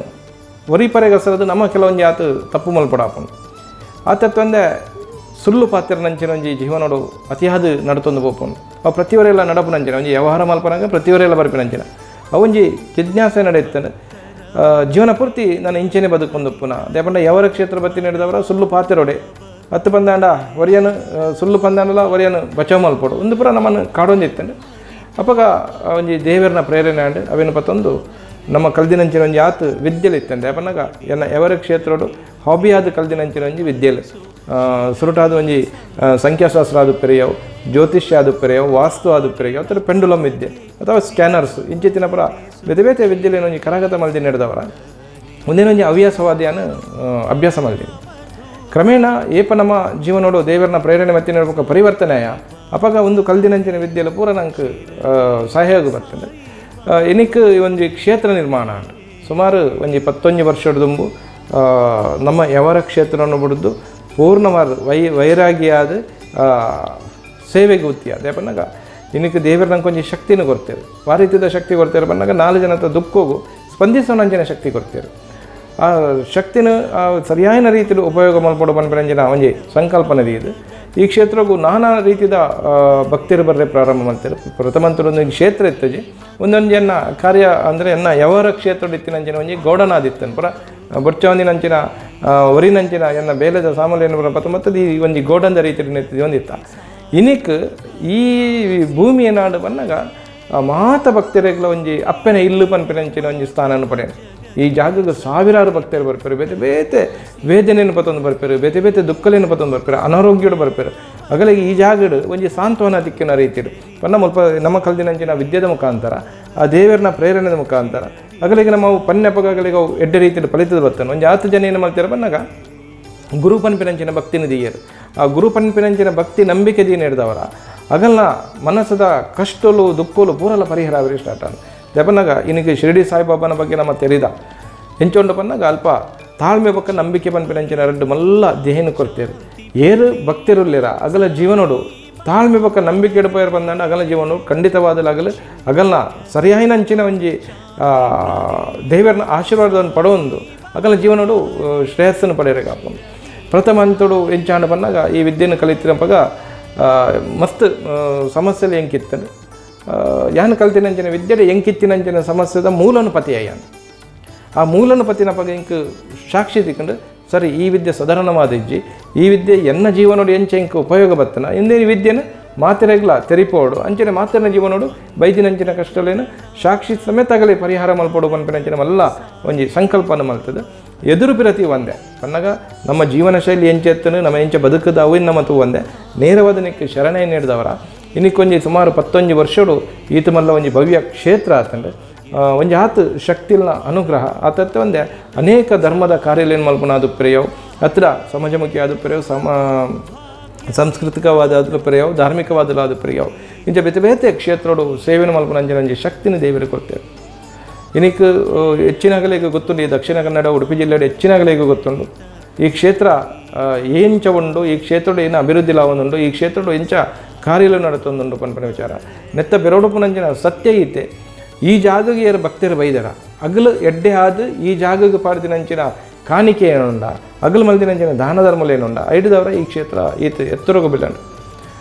ಒರಿಪರೆಗಸರದು ನಮ್ಮ ಕೆಲವೊಂದು ಆತು ತಪ್ಪು ಮಲ್ಪಡ ಹಾಕೊಂಡು ಆ ತತ್ವ ಒಂದೇ ಸುಳ್ಳು ಪಾತ್ರ ನಂಚಿನ ಒಂಜಿ ಜೀವನೋಡು ಅತಿಯಾದ ನಡ್ತೊಂದು ಪೋಪುಂಡು ಅವು ಪ್ರತಿಯವರೆಲ್ಲ ನಡಪು ನಂಚಿನ ಒಂಜಿ ವ್ಯವಹಾರ ಮಲ್ಪನಾಗ ಪ್ರತಿಯವರೆಲ್ಲ ಬರ್ಪಿನಂಚಿನ ಅವೊಂಜಿ ಜಿಜ್ಞಾಸೆ ನಡೆಯುತ್ತಾನೆ. ಜೀವನ ಪೂರ್ತಿ ನಾನು ಇಂಚೆನೆ ಬದುಕೊಂಡು ಪುನಃ ದೇಪಂಡ ಯವರ ಕ್ಷೇತ್ರ ಬತ್ತಿ ನಡೆದವರ ಸುಳ್ಳು ಪಾತಿರೋಡೆ ಹತ್ತು ಪಂದಾಂಡ ಒರಿಯನು ಸುಳ್ಳು ಪಂದಾಂಡಲ ಒರಿಯನು ಬಚಾವ್ ಮಲ್ಪೋಡು ಒಂದು ಪುರ ನಮ್ಮನ್ನು ಕಾಡೊಂದಿತ್ತಂಡು ಅಪ್ಪಗ ಒಂಜಿ ದೇವರನ್ನ ಪ್ರೇರಣೆ ಆಂಡು ಅವೇನು ಪತ್ತೊಂದು ನಮ್ಮ ಕಲ್ದಿನಂಚಿನ ಒಂಜಿ ಆತು ವಿದ್ಯೆಲು ಇತ್ತಂದೆ ಅಪ್ಪನಾಗ ಎನ್ನ ಯವರ ಕ್ಷೇತ್ರೋಡು ಹಾಬಿ ಆದ ಕಲ್ದಿನಂಚಿನ ಒಂಜಿ ವಿದ್ಯೆಲು ಸುರುಟಾದ ಒಂಜಿ ಸಂಖ್ಯಾಶಾಸ್ತ್ರ ಆದ ಪೆರೆಯವು ಜ್ಯೋತಿಷ್ಯ ಆದ ಪೆರೆಯವು ವಾಸ್ತು ಆದ ಪೆರೆಯವು ಅಥವಾ ಪೆಂಡುಲಮ್ ವಿದ್ಯೆ ಅಥವಾ ಸ್ಕ್ಯಾನರ್ಸು ಇಂಚಿತ್ತಿನ ಪುರ ಬೇತೆ ಬೇತೆ ವಿದ್ಯೆಲೇನು ಒಂಜಿ ಕರಗತ ಮಲ್ದಿ ನಡೆದವರ ಒಂದೇನೊಂಜಿ ಹವ್ಯಾಸವಾದಿಯನ್ನು ಅಭ್ಯಾಸ ಮಾಡಿದೆ. ಕ್ರಮೇಣ ಏಪ ನಮ್ಮ ಜೀವನೋಡು ದೇವರನ್ನ ಪ್ರೇರಣೆ ಮತ್ತಿ ನಡ್ಬೇಕು ಪರಿವರ್ತನೆಯ ಅಪಗ ಒಂದು ಕಲ್ದಿನಂಚಿನ ವಿದ್ಯೆಲು ಪೂರ ನಂಗೆ ಸಹಯೋಗ ಬರ್ತದೆ. ಎನಿಕ್ ಒಂಜಿ ಕ್ಷೇತ್ರ ನಿರ್ಮಾಣ ಸುಮಾರು ಒಂಜಿ 11 ವರ್ಷದ ದುಂಬು ನಮ್ಮ ಯವರ ಕ್ಷೇತ್ರವನ್ನು ಬಿಡಿದು ಪೂರ್ಣವಾದ ವೈರಾಗಿಯಾದ ಸೇವೆಗೆ ಉತ್ತಿ ಅದೇ ಬನ್ನಾಗ ಇನ್ನಕ್ಕೆ ದೇವರ ನಂಗೆ ಕೊಂಚ ಶಕ್ತಿನೂ ಕೊಡ್ತೇವೆ ಆ ರೀತಿಯ ಶಕ್ತಿ ಕೊಡ್ತೇವೆ ಬನ್ನಾಗ 4 ಜನ ಹತ್ರ ದುಃಖೋಗು ಸ್ಪಂದಿಸೋಣಂಚಿನ ಶಕ್ತಿ ಕೊಡ್ತೇವೆ. ಆ ಶಕ್ತಿನ ಸರಿಯಾದ ರೀತಿಯಲ್ಲಿ ಉಪಯೋಗ ಮಾಡ್ಬೋದು ಬಂದ್ಬಿಡಂಜಿನ ಒಂಜಿ ಸಂಕಲ್ಪನೆ ಇದು. ಈ ಕ್ಷೇತ್ರಕ್ಕೂ ನಾನಾ ರೀತಿಯ ಭಕ್ತಿರು ಬರ್ರೆ ಪ್ರಾರಂಭ ಮಾಡ್ತಾರೆ. ಪ್ರಥಮಂತರೊಂದು ಕ್ಷೇತ್ರ ಇತ್ತಜಿ ಒಂದೊಂದು ಎನ್ನ ಕಾರ್ಯ ಅಂದರೆ ಎನ್ನ ಯವರ ಕ್ಷೇತ್ರ ಇತ್ತಿನಂಚಿನ ಒಂಜಿ ಗೌಡನಾದಿತ್ತನು ಪುರ ಬೊರ್ಚವಂದಿನಂಚಿನ ಒರಿನಂಚಿನ ಎನ್ನ ಬೇಲೆದ ಸಾಮಾನ್ಯ ಪುರ ಪತ್ತೊಂಬತ್ತದು ಈ ಒಂಜಿ ಗೌಡಂದ ರೀತಿಯಲ್ಲಿ ನಿಂತಿದ್ದು ಒಂದಿತ್ತ. ಇನಿಕ್ ಈ ಭೂಮಿಯ ನಾಡು ಬಂದಾಗ ಮಾತ ಭಕ್ತರಿಗಳ ಒಂಜಿ ಅಪ್ಪನ ಇಲ್ಲು ಪನ್ಪಿನಂಚಿನ ಒಂಜಿ ಸ್ಥಾನವನ್ನು ಪಡೆಯೋಣ. ಈ ಜಾಗಕ್ಕೆ ಸಾವಿರಾರು ಭಕ್ತರು ಬರ್ತಾರೆ. ಬೇತೆ ಬೇತೆ ವೇದನೆಯನ್ನು ಪತ್ತೊಂದು ಬರ್ತಾರೆ, ಬೇತೆ ಬೇತೆ ದುಃಖಲೇನು ಪತ್ತೊಂದು ಬರ್ತಾರೆ, ಅನಾರೋಗ್ಯಡು ಬರ್ತಾರೆ. ಹಾಗಾಗಿ ಈ ಜಾಗಡು ಒಂಜಿ ಸಾಂತ್ವನ ದಿಕ್ಕಿನ ರೀತಿಡು ಪನ್ನ ಮುಲ್ಪ ನಮ್ಮ ಕಲ್ದಿನಂಚಿನ ವಿದ್ಯೆದ ಮುಖಾಂತರ ಆ ದೇವರನ್ನ ಪ್ರೇರಣೆದ ಮುಖಾಂತರ ಹಾಗಾಗಿ ನಮ್ಮ ಪನ್ನೆಪಗಳಿಗೆ ಅವು ಎಡ್ಡೆ ರೀತಿಯಲ್ಲಿ ಫಲಿತದ ಬರ್ತಾನೆ. ಒಂದು 10 ಜನ ಏನು ಮಾಡ್ತಾರೆ ಬಂದಾಗ ಗುರು ಪನ್ಪಿನಂಚಿನ ಭಕ್ತಿನ ದೀಯರು ಆ ಗುರು ಪನ್ಪಿನಂಚಿನ ಭಕ್ತಿ ನಂಬಿಕೆ ದೀನ ಹಿಡ್ದವರ ಅಗಲ್ನ ಮನಸ್ಸದ ಕಷ್ಟಲು ದುಃಖಲು ಪೂರಲ್ಲ ಪರಿಹಾರ ಅವರಿಗೆ ಸ್ಟಾರ್ಟ್ ಆದ ದೆಪ್ಪನಾಗ ಇನ್ನಿಗೆ ಶಿರಡಿ ಸಾಯಿಬಾಬಾನ ಬಗ್ಗೆ ನಮ್ಮ ತೆರಿದ ಹೆಂಚೊಂಡು ಪನ್ನಾಗ ಅಲ್ಪ ತಾಳ್ಮೆ ಪಕ್ಕ ನಂಬಿಕೆ ಪನ್ಪಿನಂಚಿನ 2 ಮಲ್ಲ ದೇಹನ ಕೊಡ್ತೇವೆ ಏರು ಭಕ್ತಿರುಲ್ಲಿರ ಅಗಲ ಜೀವನೋಡು ತಾಳ್ಮೆ ಪಕ್ಕ ನಂಬಿಕೆ ಇಡಪೇರು ಬಂದಂಡ ಅಗಲ ಜೀವನ ಖಂಡಿತವಾದಲಾಗಲು ಅಗಲ್ನ ಸರಿಯಾಯಿನಂಚಿನ ಒಂಜಿ ದೇವರನ್ನ ಆಶೀರ್ವಾದವನ್ನು ಪಡೋದು ಅಗಲ ಜೀವನೋಡು ಶ್ರೇಯಸ್ಸನ್ನು ಪಡೆಯಬೇಕಾಗ್ತದೆ. ಪ್ರಥಮ ಹಂತೋಡು ಹೆಂಚಾಂಡು ಬಂದಾಗ ಈ ವಿದ್ಯೆಯನ್ನು ಕಲಿತಿರಪ್ಪಾಗ ಮಸ್ತ್ ಸಮಸ್ಯೆలు ಎಂಕಿತ್ತನು ಯಾನು ಕಲ್ತಿನಂಚಿನ ವಿದ್ಯೆಡೆ ಎಂಕಿತ್ತಿನಂಚಿನ ಸಮಸ್ಯೆದ ಮೂಲನು ಪತಿಯಾಯನು ಆ ಮೂಲನು ಪತಿನಪ್ಪಾಗ ಇಂಕ್ ಸಾಕ್ಷಿ ತಿಕ್ಕೊಂಡು ಸರಿ ಈ ವಿದ್ಯೆ ಸಾಧಾರಣವಾದ ಇಜ್ಜಿ ಈ ವಿದ್ಯೆ ಎನ್ನ ಜೀವನೋಡು ಎಂಚ ಇಂಕ ಉಪಯೋಗ ಬರ್ತನ ಎಂದೇ ಈ ವಿದ್ಯೆನ ಮಾತೆರೆಗ್ಲ ತೆರಿಪೋಡು ಅಂಚನೆ ಮಾತಿನ ಜೀವನೋಡು ಬೈದಿನಂಚಿನ ಕಷ್ಟಲೇನು ಸಾಕ್ಷಿ ಸಮೇತಗಲೇ ಪರಿಹಾರ ಮಲ್ಪೋಡು ಪನ್ಪಿನಂಚಿನ ಮಲ್ಲ ಒಂಜಿ ಸಂಕಲ್ಪನ ಮಲ್ತದೆ. ಎದುರು ಪ್ರತಿ ಒಂದೇ ಪನ್ನಾಗ ನಮ್ಮ ಜೀವನ ಶೈಲಿ ಎಂಚೆತ್ತನು ನಮ್ಮ ಎಂಚ ಬದುಕದ ಅವಿನ ಮತ್ತು ಒಂದೇ ನೇರವಾದ ನಿಕ್ಕೆ ಶರಣೆ ನೀಡಿದವರ ಇನ್ನಿಕ್ಕೊಂಜಿ ಸುಮಾರು 11 ವರ್ಷಡು ಈತ ಮಲ್ಲ ಒಂಜಿ ಭವ್ಯ ಕ್ಷೇತ್ರ ಆತಂದ್ರೆ ಒಂಜಿ ಆತು ಶಕ್ತಿಲ್ನ ಅನುಗ್ರಹ ಆತತ್ತೆ ಒಂದೇ ಅನೇಕ ಧರ್ಮದ ಕಾರ್ಯಲೇನು ಮಲ್ಪನ ಅದು ಪ್ರಿಯವು ಹತ್ರ ಸಮಾಜಮುಖಿ ಆದ ಪ್ರಿಯವು ಸಾಂಸ್ಕೃತಿಕವಾದ ಅದು ಪ್ರಿಯವು ಧಾರ್ಮಿಕವಾದ ಅದು ಪ್ರಿಯವು ಇಂಚ ಬೇತೆ ಬೇತೆ ಕ್ಷೇತ್ರೋಡು ಸೇವೆನ ಮಲ್ಪನಂಜಿ ಶಕ್ತಿನ ದೇವರಿಗೆ ಕೊಡ್ತೇವೆ ಇನ್ನಿಕ್ ಹೆಚ್ಚಿನಾಗಲೇ ಗೊತ್ತುಂಡು ಈ ದಕ್ಷಿಣ ಕನ್ನಡ ಉಡುಪಿ ಜಿಲ್ಲೆಡೆ ಹೆಚ್ಚಿನಾಗಲೇ ಗೊತ್ತುಂಡು ಈ ಕ್ಷೇತ್ರ ಏಂಚ ಉಂಡು ಈ ಕ್ಷೇತ್ರದ ಏನು ಅಭಿವೃದ್ಧಿ ಲಾವೊಂದುಂಡು ಈ ಕ್ಷೇತ್ರದ ಎಂಚ ಕಾರ್ಯಲು ನಡತೊಂದುಂಡು ಪನ್ಪನ ವಿಚಾರ ನೆತ್ತ ಬೆರಡುಪುನಂಚಿನ ಸತ್ಯ ಈತೆ ಈ ಜಾಗಗೆ ಏರು ಭಕ್ತರು ಬೈದರ ಅಗಲು ಎಡ್ಡೆ ಆದು ಈ ಜಾಗಗೆ ಪಾಡ್ದಿನಂಚಿನ ಕಾಣಿಕೆ ಏನುಂಡ ಅಗಲು ಮಲ್ದಿನಂಚಿನ ದಾನ ಧರ್ಮలు ಏನುಂಡ ಐಡಿದವರ ಈ ಕ್ಷೇತ್ರ ಈತ ಎತ್ತರೋಗ ಬಿಲ್ಲಂಡು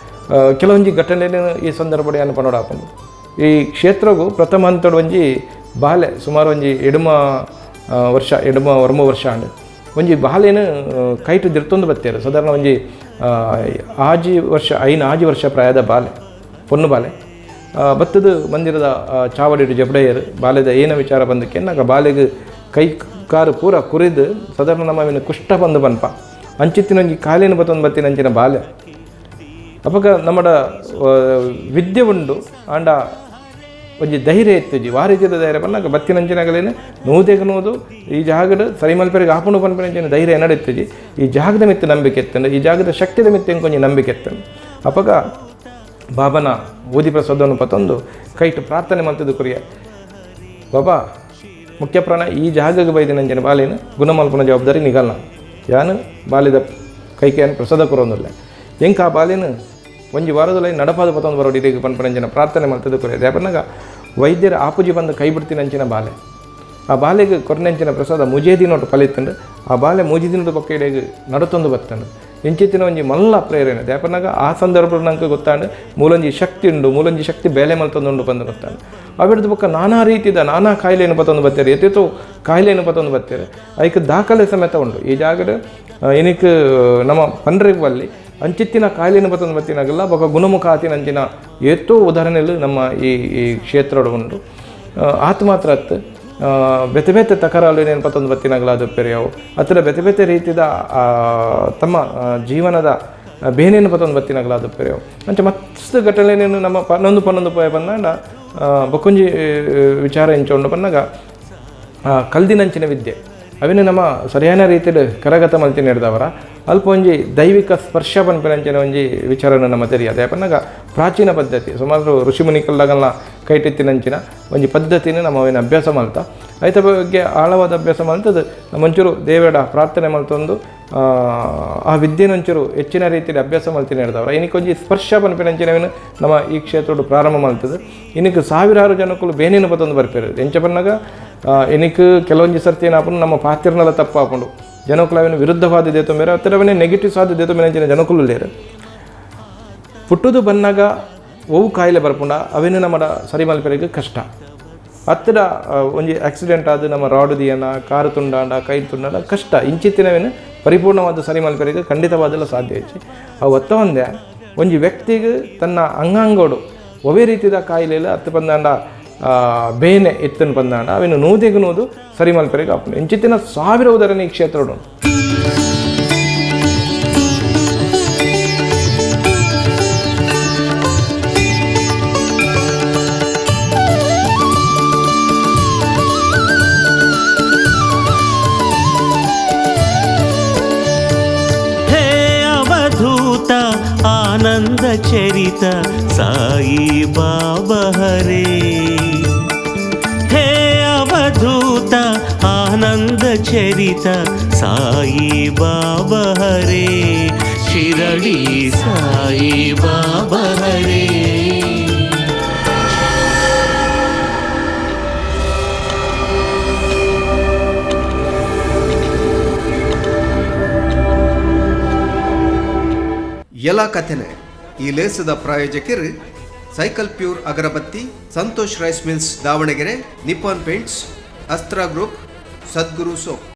ಕೆಲವೊಂಜಿ ಘಟನೆಯನ್ನು ಈ ಸಂದರ್ಭ ಏನು ಪನೋಡಾಪಂಡು ಈ ಕ್ಷೇತ್ರಗೂ ಪ್ರಥಮ ಹಂತಡು ಒಂಜಿ ಬಾಲೆ ಸುಮಾರು ಒಂಜಿ ಎಡುಮ ವರ್ಮ ವರ್ಷ ಅಂಡು ಒಂಜಿ ಬಾಲೆನು ಕೈಟು ದಿರ್ತೊಂದು ಬತ್ತೇರು ಸಾಧಾರಣ ಒಂಜಿ ಆಜಿ ವರ್ಷ ಪ್ರಾಯದ ಬಾಲೆ ಪೊನ್ನು ಬಾಲೆ ಬತ್ತದ ಮಂದಿರದ ಚಾವಡಿ ಜಬಡೆಯರು ಬಾಲೆದ ಏನ ವಿಚಾರ ಬಂದಕ್ಕೆ ನಾಗ ಬಾಲೆಗೆ ಕೈ ಕಾರು ಪೂರ ಕುರಿದು ಸಾಧಾರಣ ನಮ್ಮವಿನ ಕುಷ್ಟ ಬಂದು ಬನ್ಪ ಅಂಚಿತ್ತಿನೊಂಜಿ ಕಾಲಿನ ಬತ್ತೊಂದು ಬತ್ತಿನಂಚಿನ ಬಾಲೆ ಅಪಗ ನಮ್ಮಡ ವಿದ್ಯೆ ಉಂಡು ಆಂಡ ಒಂಜಿ ಧೈರ್ಯ ಎತ್ತುಜಿ ವಾ ರೀತಿಯ ಧೈರ್ಯ ಬಂದಾಗ ಬತ್ತಿನಂಚಿನಾಗಲೇನು ನೂದೆಗನೋದು ಈ ಜಾಗದ ಸರಿ ಮಲ್ಪರಿಗೆ ಆಪುಣು ಪನ್ಪನಂಚಿನ ಧೈರ್ಯ ನಡೆತ್ತುಜಿ ಈ ಜಾಗದ ಮಿತ್ತು ನಂಬಿಕೆ ಎತ್ತಂಡು ಈ ಜಾಗದ ಶಕ್ತಿದ ಮಿತ್ತು ಕೊಂಚ ನಂಬಿಕೆ ಎತ್ತಂಡು ಅಪಗ ಬಾಬನ ಓದಿ ಪ್ರಸಾದವನ್ನು ಪತ್ತೊಂದು ಕೈಟು ಪ್ರಾರ್ಥನೆ ಮಾಡ್ತಿದ್ದು ಕುರಿಯ ಬಾಬಾ ಮುಖ್ಯ ಪ್ರಾಣ ಈ ಜಾಗಕ್ಕೆ ಬೈದಿನಂಚಿನ ಬಾಲಿನ ಗುಣಮಲ್ಪನ ಜವಾಬ್ದಾರಿ ನಿಗಲ್ಲ ಯಾನು ಬಾಲಿದ ಕೈಕೆಯನ್ನು ಪ್ರಸಾದ ಕೊರೋದಿಲ್ಲ ಹೆಂಗೆ ಆ ಬಾಲಿನ ಒಂಜಿ ವಾರದಲ್ಲಿ ನಡಪಾದ ಪತ್ತೊಂದು ಬರೋಡಿಗೆ ಪನ್ಪನಂಚಿನ ಪ್ರಾರ್ಥನೆ ಮಾಡ್ತಿದ್ದು ಕುರಿಯ ಯಾಪನ್ನಾಗ ವೈದ್ಯರ ಆಪುಜಿ ಬಂದು ಕೈ ಬಿಡ್ತೀನಂಚಿನ ಬಾಲೆ ಆ ಬಾಲೆಗೆ ಕೊರನೆಂಚಿನ ಪ್ರಸಾದ ಮುಜೇದಿನೊಟ್ಟು ಫಲಿತಂಡು ಆ ಬಾಲೆ ಮುಜಿದಿನದ ಪಕ್ಕ ಇಡೆಗೆ ನಡತೊಂದು ಬತ್ತಂಡು ಎಂಚಿತ್ತಿನ ಒಂಜಿ ಮಲ್ಲ ಪ್ರೇರಣೆ ಯಾಪನ್ನಾಗ ಆ ಸಂದರ್ಭ ನಂಗೆ ಗೊತ್ತಾಂಡು ಮೂಲಂಜಿ ಶಕ್ತಿ ಉಂಡು ಮೂಲಂಜಿ ಶಕ್ತಿ ಬೇಲೆ ಮಲ್ತೊಂದುಂಡು ಬಂದು ಗೊತ್ತಾಂಡು ಅವಿಡ್ದ ಪಕ್ಕ ನಾನಾ ರೀತಿಯ ನಾನಾ ಕಾಯಿಲೆಯನ್ನು ಪತ್ತೊಂದು ಬತ್ತೇರೆ ಎತ್ತಿತ್ತು ಕಾಯಿಲೆಯನ್ನು ಪತ್ತೊಂದು ಬತ್ತೇರೆ ಅದಕ್ಕೆ ದಾಖಲೆ ಸಮೇತ ಉಂಡು ಈ ಜಾಗದ ಏನಕ್ಕೆ ನಮ್ಮ ಪಂಡ್ರಿಗಲ್ಲಿ ಅಂಚಿತ್ತಿನ ಕಾಯಿಲೆಯನ್ನು ಪತ್ತೊಂದು ಬತ್ತಿನಾಗಲ್ಲ ಬೊಕ್ಕ ಗುಣಮುಖ ಆತಿನಂಚಿನ ಎಷ್ಟೋ ಉದಾಹರಣೆಗಳು ನಮ್ಮ ಈ ಕ್ಷೇತ್ರ ಉಂಡು ಆತ ಮಾತ್ರ ಅತ್ತು ಬೇತೆ ಬೇತೆ ತಕರಾಲು ಏನೇನು ಪತ್ತೊಂದು ಬತ್ತಿನಾಗಲ್ಲ ಅದು ಪೆರಿಯವು ಹತ್ತಿರ ಬೇತೆ ಬೇತೆ ರೀತಿಯ ತಮ್ಮ ಜೀವನದ ಬೇನೇನು ಪತ್ತೊಂದು ಬತ್ತಿನಾಗಲ್ಲ ಅದು ಪೆರಿಯವು ಅಂಚೆ ಮಸ್ತ್ ಘಟನೆಯನ್ನು ನಮ್ಮ ಪನ್ನೊಂದು ಪೋಯ ಬಂದಾಗ ಬೊಕ್ಕೊಂಜಿ ವಿಚಾರ ಎಂಚೊಂಡು ಬಂದಾಗ ಕಲ್ದಿನಂಚಿನ ವಿದ್ಯೆ ಅವಿನ ನಮ್ಮ ಸರಿಯಾದ ರೀತಿಯಲ್ಲಿ ಕರಗತ ಮಲ್ತಿ ನಡೆದವರ ಅಲ್ಪ ಒಂಜಿ ದೈವಿಕ ಸ್ಪರ್ಶ ಪನ್ಪನಂಚಿನ ಒಂಜಿ ವಿಚಾರನ ನಮ್ಮ ತೆರಿಯದ ಯಾಪನ್ನಾಗ ಪ್ರಾಚೀನ ಪದ್ಧತಿ ಸುಮಾರು ಋಷಿಮುನಿಕಲ್ಲಾಗಲ್ಲ ಕೈಟೆತ್ತಿನಂಚಿನ ಒಂಜಿ ಪದ್ಧತಿನ ನಮ್ಮ ಅವಿನ ಅಭ್ಯಾಸ ಮಲ್ತ ಐತ ಬಗ್ಗೆ ಆಳವಾದ ಅಭ್ಯಾಸ ಮಲ್ತದ್ದು ನಮ್ಮಂಚೂರು ದೇವೇಡ ಪ್ರಾರ್ಥನೆ ಮಲ್ತೊಂದು ಆ ವಿದ್ಯೆನೊಂಚೂರು ಹೆಚ್ಚಿನ ರೀತಿಯಲ್ಲಿ ಅಭ್ಯಾಸ ಮಲ್ತಿ ನಡೆದವರ ಇನ್ನಿಕೊಂಜಿ ಸ್ಪರ್ಶ ಪನ್ಪನಂಚಿನವಿನ ನಮ್ಮ ಈ ಕ್ಷೇತ್ರ ಪ್ರಾರಂಭ ಮಲ್ತದ್ದು ಇನ್ನಕ್ಕೆ ಸಾವಿರಾರು ಜನಕ್ಕೂ ಬೇನೇನು ಪತ್ತೊಂದು ಬರ್ಪೇರು ಎಂಚ ಬಂದಾಗ ಏನಕ್ಕೆ ಕೆಲವೊಂದು ಸರ್ತಿ ಏನಾಪು ನಮ್ಮ ಪಾತ್ರನೆಲ್ಲ ತಪ್ಪಾಪುಂಡು ಜನಕ್ಕೂ ಅವೇನು ವಿರುದ್ಧವಾದ ದೇತು ಮೇರೆ ಹತ್ತಿರವೇ ನೆಗೆಟಿವ್ಸ್ ಆದ ದೇತು ಮೇರೆ ಜನಕ್ಕೂ ಲೇರು ಪುಟ್ಟುದು ಬಂದಾಗ ಓವು ಕಾಯಿಲೆ ಬರ್ಪುಂಡ ಅವೇನು ನಮ್ಮ ಸರಿ ಮಲ್ಪೆರಿಗೆ ಕಷ್ಟ ಹತ್ತಿರ ಒಂಜಿ ಆಕ್ಸಿಡೆಂಟ್ ಆದ ನಮ್ಮ ರಾಡು ದಿಯನ ಕಾರು ತುಂಡಾಂಡ ಕೈ ತುಂಡಾಂಡ ಕಷ್ಟ ಇಂಚಿತ್ತಿನವೇನು ಪರಿಪೂರ್ಣವಾದ ಸರಿ ಮಲ್ಪೆರಿಗೆ ಖಂಡಿತವಾದಲ್ಲ ಸಾಧ್ಯ ಹೆಚ್ಚಿ ಅವು ಒತ್ತ ಒಂದೇ ಒಂಜಿ ವ್ಯಕ್ತಿಗೆ ತನ್ನ ಅಂಗಾಂಗೋಡು ಒವೇ ರೀತಿಯ ಕಾಯಿಲೆಯಲ್ಲಿ ಹತ್ತು ಬಂದಾಂಡ ಬೇನೆ ಎತ್ತನ್ನು ಬಂದಾಂಡ ಅವೇನು ನೂದೆಗನೂದು ಸರಿ ಮಲ್ಪೆರಿಗೆ ಆಪುಂಡು ಇಂಚಿತ್ತಿನ ಸಾವಿರ ಉದಾಹರಣೆ ಈ ಕ್ಷೇತ್ರ ಉಂಟು ಆನಂದ ಚರಿತ ಸಾಯಿ ಬಾಬಾ ಹರೇ ಹೇ ಅವಧೂತ ಆನಂದ ಚರಿತ ಸಾಯಿ ಬಾಬಾ ಹರೇ ಶಿರಡಿ ಸಾಯಿ ಬಾಬಾ ಹರೇ ಎಲ್ಲ ಕಥೆನೆ ಈ ಲೇಸದ ಪ್ರಾಯೋಜಕರು cycle pure agarbatti, Santosh rice mills Davanagere, Nippon paints, Astra group, Sadguru soap.